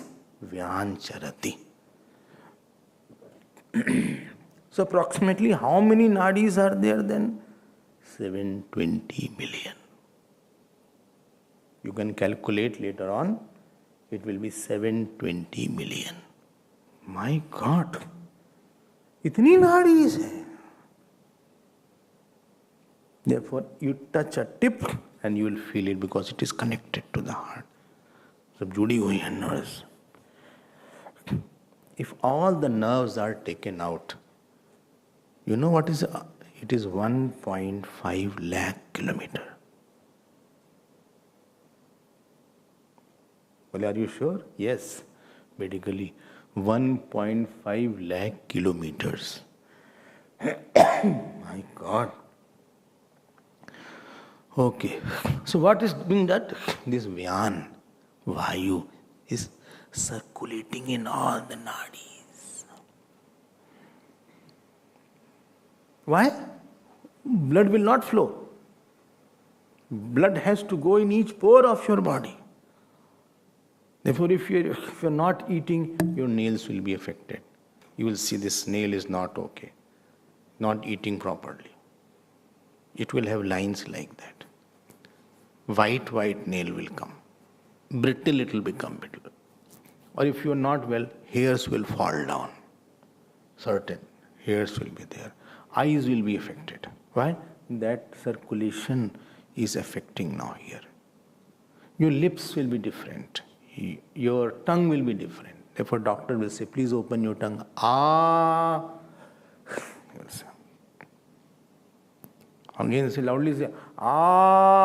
Vyan Charati. So approximately how many nadis are there then? 720 million. You can calculate later on. It will be 720 million. My God. इतनी nadis है. Therefore, you touch a tip and you will feel it because it is connected to the heart. सब जुड़ी हुई हैं nerves. If all the nerves are taken out, you know what is it is 1.5 lakh kilometer. Well, are you sure? Yes, medically 1.5 lakh kilometers. My God. Okay, so what is doing that? This Vyan, Vayu, is circulating in all the nadis. Why? Blood will not flow. Blood has to go in each pore of your body. Therefore, if you're not eating, your nails will be affected. You will see this nail is not okay, not eating properly. It will have lines like that. White nail will come. Brittle it will become brittle. Or if you are not well, hairs will fall down. Certain hairs will be there. Eyes will be affected. Why? That circulation is affecting now here. Your lips will be different. Your tongue will be different. Therefore, doctor will say, please open your tongue. Ah. Again, say loudly, say, ah.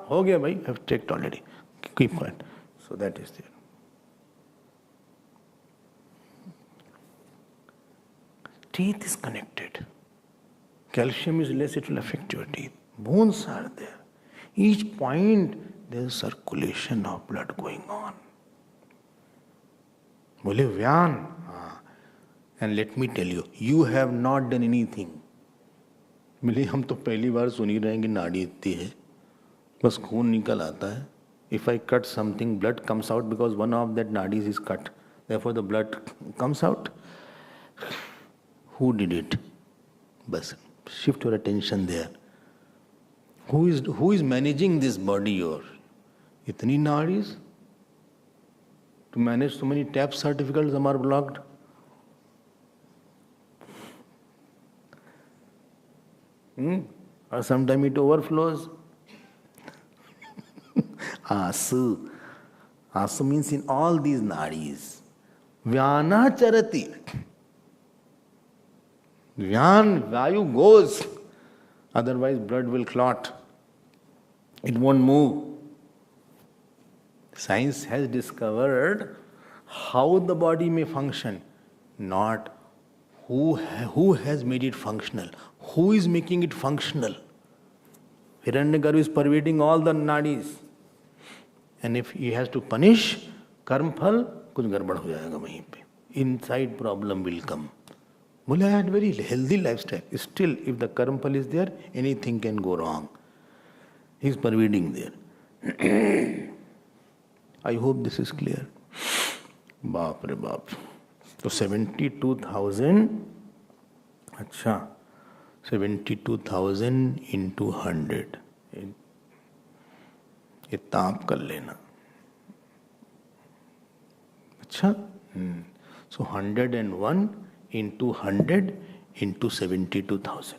Ho gaya bhai, I've checked already. Keep quiet. So that is there. Teeth is connected. Calcium is less, it will affect your teeth. Bones are there. Each point, there is circulation of blood going on. Bole Vyan. And let me tell you, you have not done anything. मिली हम तो पहली बार सुन ही रहे हैं कि नाड़ी इतनी है बस खून निकल आता है if I cut something blood comes out because one of that nadis is cut therefore the blood comes out. Who did it? बस shift your attention there. Who is managing this body your इतनी nadis to manage so many tap certificates are blocked. Or sometimes it overflows. Asu. Asu means in all these nadis. Vyana charati. Vyan, Vayu goes. Otherwise, blood will clot. It won't move. Science has discovered how the body may function, not who has made it functional, who is making it functional. Hiranyagarbha is pervading all the nadis. And if he has to punish, कर्म फल कुछ गड़बड़ हो जाएगा वहीं पे. Inside problem will come. Well, I had very healthy lifestyle. Still, if the karma phal is there, anything can go wrong. He is pervading there. I hope this is clear. Baap re baap. So 72,000. अच्छा. 72,000 into 100. इतना आप कर लेना. अच्छा. So 101 into 100 into 72,000.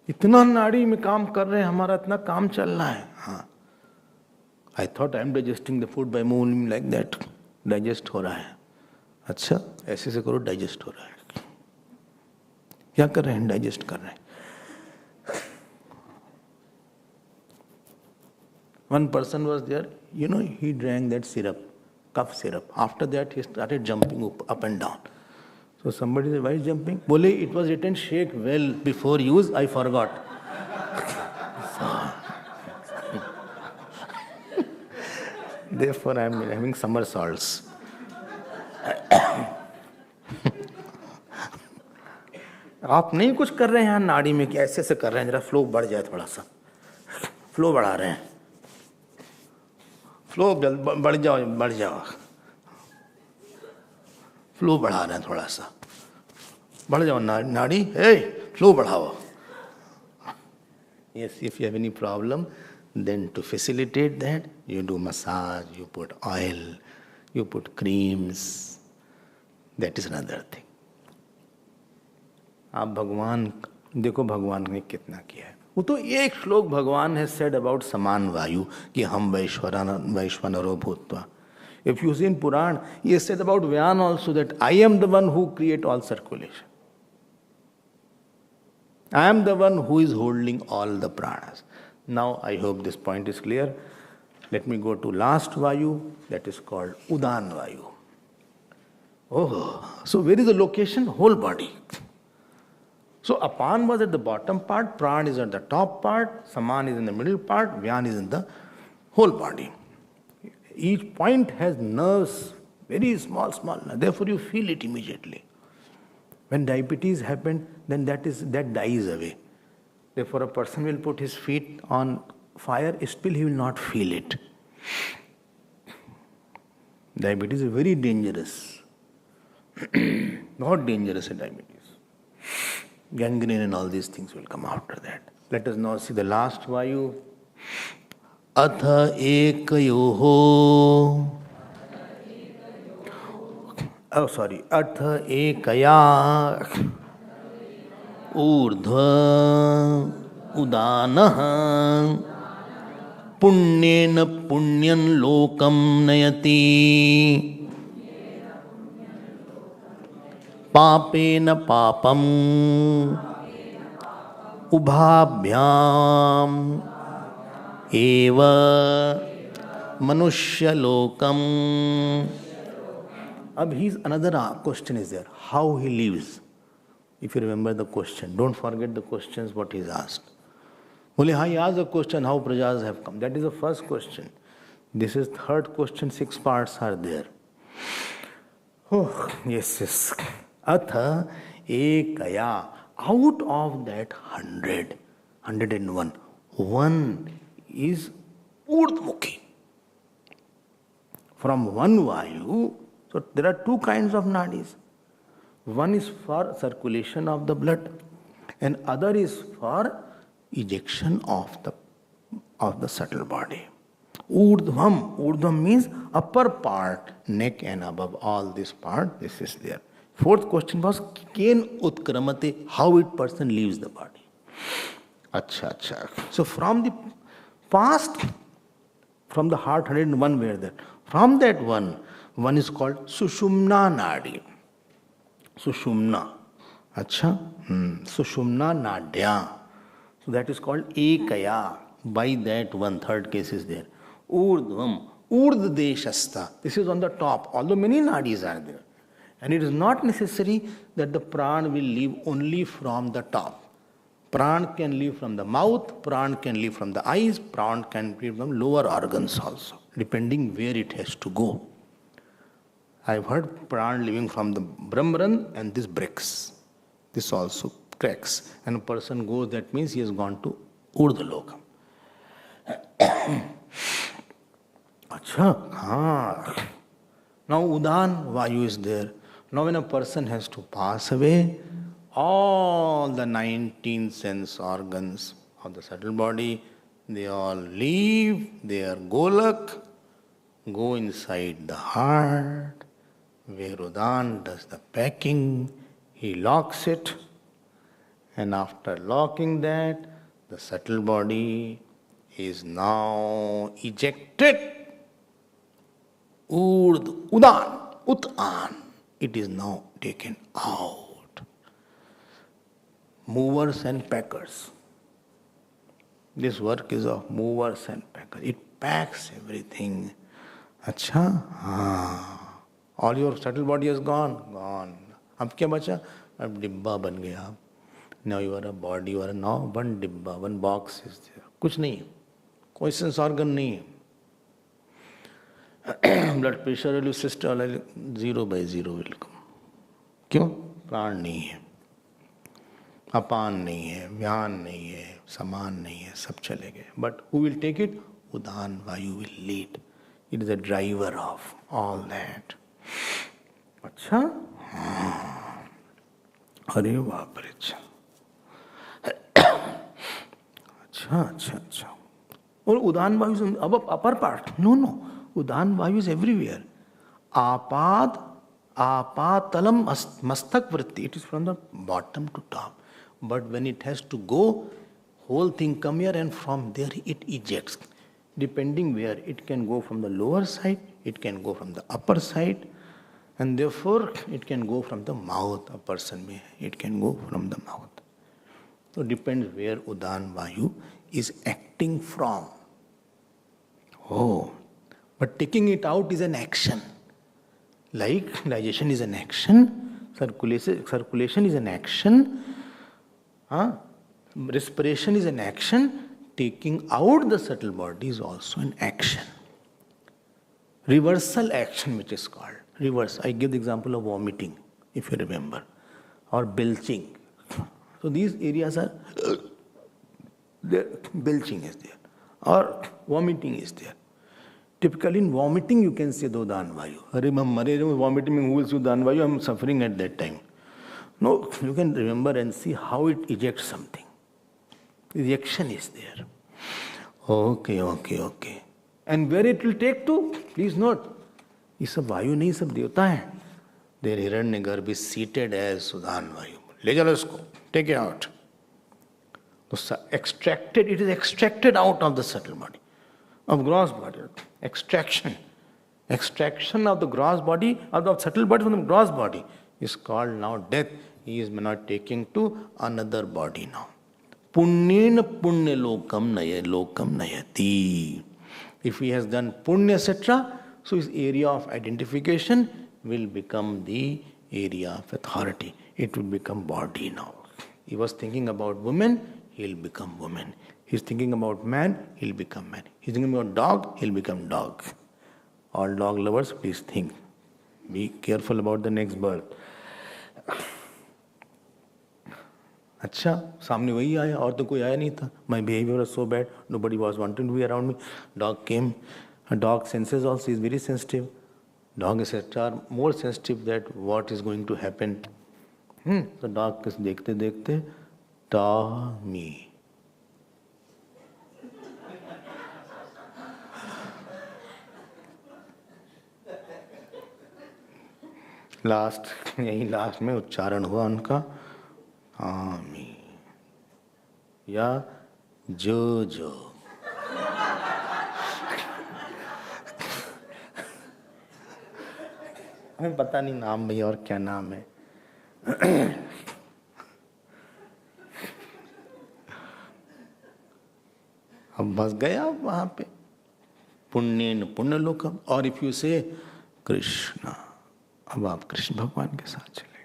इतना नाड़ी में काम कर रहे हैं, हमारा इतना काम चल रहा है. हाँ. I thought I am digesting the food by moving like that. Digest हो रहा है. अच्छा, ऐसे से करो, digest हो रहा है. क्या कर रहे हैं? Digest कर रहे हैं. One person was there, he drank that syrup, cough syrup. After that, he started jumping up and down. So somebody said, why is jumping? Bole, it was written, shake well before use, I forgot. Therefore, I am having somersaults. आप नहीं कुछ कर रहे हैं यहाँ नाड़ी में कि ऐसे से कर रहे हैं, जरा फ्लो बढ़ जाए, थोड़ा सा फ्लो बढ़ा रहे हैं. फ्लो बढ़ जाओ. फ्लो बढ़ा रहे हैं थोड़ा सा. बढ़ जाओ नाड़ी. हे, फ्लो बढ़ाओ. Yes, if you have any problem, then to facilitate that, you do massage, you put oil, you put creams. That is another thing. आप भगवान देखो, भगवान ने कितना किया है. वो तो एक श्लोक भगवान has said about समान वायु कि हम वैश्वानरो भूत्वा. If you see in Puran, he has said about Vyan also that I am the one who create all circulation. I am the one who is holding all the pranas. Now I hope this point is clear. Let me go to last vayu, that is called Udan vayu. Oh, so where is the location? Whole body. So Apan was at the bottom part, Pran is at the top part, Saman is in the middle part, Vyan is in the whole body. Each point has nerves, very small. Therefore you feel it immediately. When diabetes happens, then that dies away. Therefore a person will put his feet on fire, still he will not feel it. Diabetes is very dangerous. Not dangerous diabetes. Gangrene and all these things will come after that. Let us now see the last vayu. Atha ekayoho. Atha ekaya urdhva udanaha punyena punyan lokam nayati papena papam ubhabhyam eva manushya lokam. Another question is there. How he lives? If you remember the question, don't forget the questions what he is asked. Only he asked the question how prajas have come. That is the first question. This is third question. 6 parts are there. Oh, yes. Atha ekaya. Out of that 100, 101, one is urdhmukhi. From one vayu, so there are 2 kinds of nadis. One is for circulation of the blood and other is for ejection of the subtle body. Urdhvam means upper part, neck and above, all this part, this is there. Fourth question was, Ken utkramate, how it person leaves the body. Acha. So from the past, from the heart 101 where that, from that one is called Sushumna Nadi. Sushumna. Acha? Sushumna Nadya. So that is called Ekaya. By that, one third case is there. Urdhvam. Urdhadeshasta. This is on the top, although many nadis are there. And it is not necessary that the pran will leave only from the top. Pran can leave from the mouth, pran can leave from the eyes, pran can leave from lower organs also, depending where it has to go. I've heard pran leaving from the Brahmaran and this breaks. This also cracks. And a person goes, that means he has gone to Urdhaloka. Acha, haan. Now Udan Vayu is there. Now when a person has to pass away, all the 19 sense organs of the subtle body, they all leave their golak, go inside the heart, where Udan does the packing, he locks it, and after locking that, the subtle body is now ejected. Udan, Utan, it is now taken out. Movers and packers. This work is of movers and packers. It packs everything. Acha? All your subtle body is gone? Gone. अब क्या बचा? अब डिब्बा बन गया आप. Now you are a body, you are now one डिब्बा, one box is there. कुछ नहीं है. कोई सेंस ऑर्गन नहीं है. ब्लड प्रेशर वाली सिस्टम 0/0 will come. क्यों? प्राण नहीं है, अपान नहीं है, व्यान नहीं है, समान नहीं है, सब चले गए. But who will take it? Udana vayu will lead. It is the driver of all that. अच्छा, अरे बाप रे. अच्छा. और उदान वायु अब अपर पार्ट. नो. उदान वायु इज एवरीवेयर. आपातलम मस्तक वृत्ति. It is from the bottom to top. But when it has to go, whole thing come here and from there it ejects. Depending where, it can go from the lower side, it can go from the upper side, and therefore it can go from the mouth. A person may, it can go from the mouth. So it depends where Udan Vayu is acting from. Oh, but taking it out is an action. Like digestion is an action, circulation is an action, respiration is an action, taking out the subtle body is also an action. Reversal action, which is called. Reverse. I give the example of vomiting, if you remember, or belching. So these areas are there, belching is there, or vomiting is there. Typically in vomiting you can say Udan Vayu. Vomiting, who will say Udan Vayu? I am suffering at that time. No, you can remember and see how it ejects something. Ejection is there. Okay. And where it will take to? Please note. ये सब वायु नहीं, सब देवता है. Their Hiranyagarbha is seated as Udan Vayu. ले चलो इसको. Take it out. So extracted, it is extracted out of the subtle body. Of gross body. Extraction of the gross body, of the subtle body from the gross body is called now death. He is now taking to another body now. Punyena punya lokam nayati. If he has done punya, etc., so his area of identification will become the area of authority. It will become body now. He was thinking about woman, he will become woman. He's thinking about man, he'll become man. He's thinking about dog, he'll become dog. All dog lovers, please think. Be careful about the next birth. अच्छा, सामने वही आया और तो कोई आया नहीं था. My behavior was so bad, nobody was wanting to be around me. Dog came. A dog senses also is very sensitive. Dog etc. are more sensitive that what is going to happen. So dog is देखते Tommy. यही last में उच्चारण हुआ उनका आमी या जो हमें पता नहीं नाम भैया और क्या नाम है. अब बस गए आप वहां पे, पुण्येन पुण्यलोकम। और इफ यू से कृष्णा, अब आप कृष्ण भगवान के साथ चले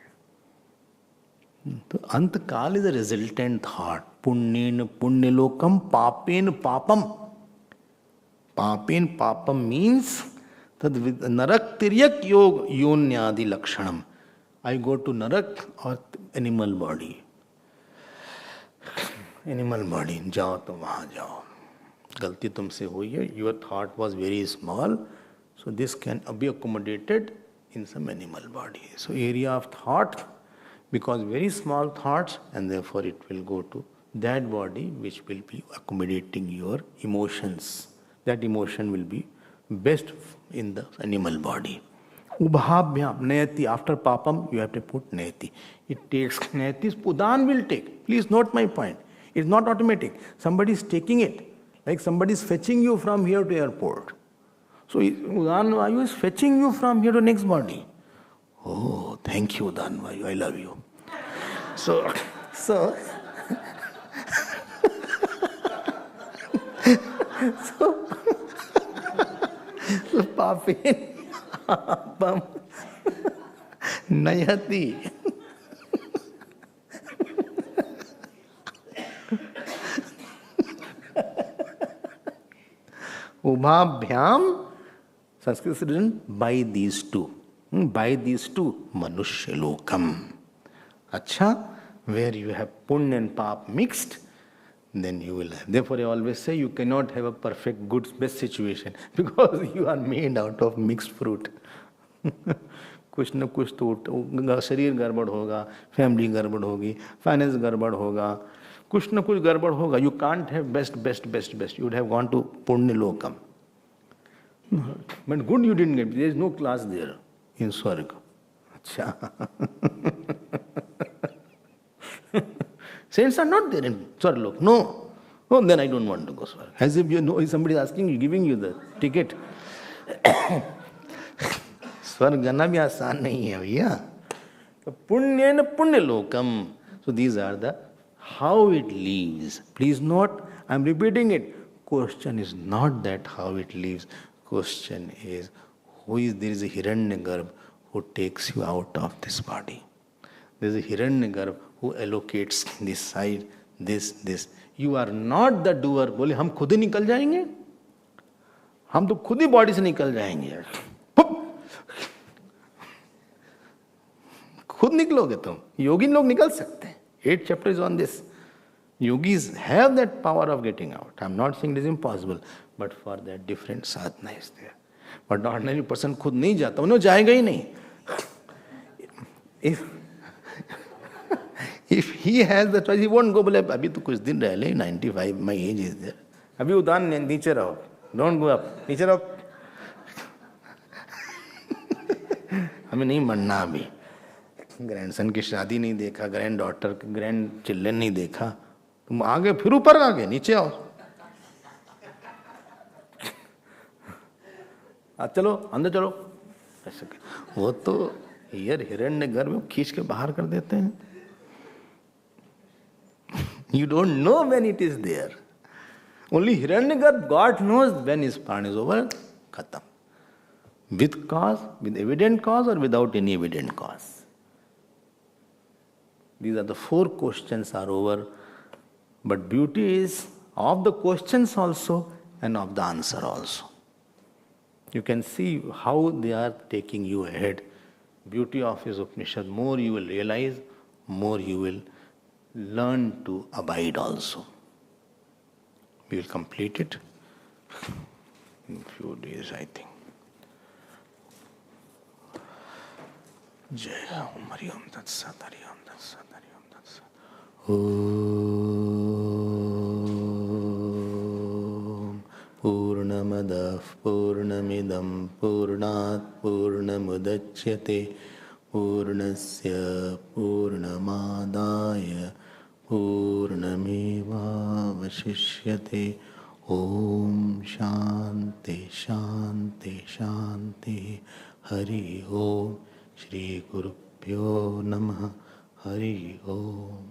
गए। तो अंत काल इज अ रिजल्टेंट थॉट। पुण्येन पुण्यलोकम, पापेन पापम। पापेन पापम मीन्स तद नरक तिर्यक योग योन्यादि लक्षणम। आई गो टू नरक और एनिमल बॉडी, एनिमल बॉडी, जाओ तो वहां जाओ। गलती तुमसे हुई है, your thought was very small, so this can be accommodated in some animal body. So area of thought, because very small thoughts, and therefore it will go to that body which will be accommodating your emotions. That emotion will be best in the animal body. Ubhabhyam, nayati, after papam you have to put nayati. It takes nayati, udan will take. Please note my point. It's not automatic. Somebody is taking it. Like somebody is fetching you from here to airport. So udan vayu is fetching you from here to next body. Oh, thank you, Udan Vayu, I love you. So, so papen papam nayati. Ubhabhyam, Sanskrit is written by these two. By these two, Manushya Lokam. Acha, where you have punya and pap mixed, then you will have. Therefore, I always say you cannot have a perfect, good, best situation because you are made out of mixed fruit. कुछ न कुछ तो शरीर गड़बड़ होगा, family गड़बड़ होगी, finance गड़बड़ होगा, कुछ न कुछ गड़बड़ होगा. You can't have best. You would have gone to Punya Lokam. But good you didn't get. There is no class there in Swarga. Achha. Saints are not there in Swargalok. No. Oh, then I don't want to go Swarga. As if you know, if somebody is asking you, giving you the ticket. स्वर्ग जाना भी आसान नहीं है भैया. तो पुण्य न पुण्य लोकम. So these are the how it leaves. Please note, I am repeating it. Question is not that how it leaves. Question is who is there is a Hiranyagarbha who takes you out of this body. There is a Hiranyagarbha who allocates this side, this. You are not the doer. बोले हम खुद ही निकल जाएंगे. हम तो खुद ही body से निकल जाएंगे. खुद निकलोगे तुम. योगी लोग निकल सकते हैं. 8 chapters on this. Yogis have that power of getting out. I am not saying it is impossible, but for that different sadhana is there. But ordinary person खुद नहीं जाता. उन्हें जाएगा ही नहीं. If he has the choice, he won't go. बोले अभी तो कुछ दिन रह ले. 95, my age is there. अभी उदान नीचे रहो. Don't go up. नीचे रहो. हमें नहीं मरना अभी. ग्रैंडसन की शादी नहीं देखा, ग्रैंड डॉटर ग्रैंड चिल्ड्रन नहीं देखा. तुम आगे फिर ऊपर आगे नीचे आओ. चलो अंदर चलो. ऐसे वो तो हिरण्यगर्भ में खींच के बाहर कर देते हैं. You don't know when it is there. Only Hiranyagarbha, God knows when his plan is over. Khatam. With cause, with evident cause or without any evident cause. These are the 4 questions are over. But beauty is of the questions also and of the answer also. You can see how they are taking you ahead. Beauty of his Upanishad. More you will realize, more you will learn to abide also. We will complete it in a few days, I think. Jai Om Hari Om Tat Sat Hari Om Tat Sat Hari Om Tat Sat. Om Purnamadav Purnamidam Purnat Purnamudachyate Purnasya Purnamadaya Purnameva Vashishyate. Om Shanti Shanti Shanti. Hari Om. Shri Gurubhyo Namaha. Hari Om.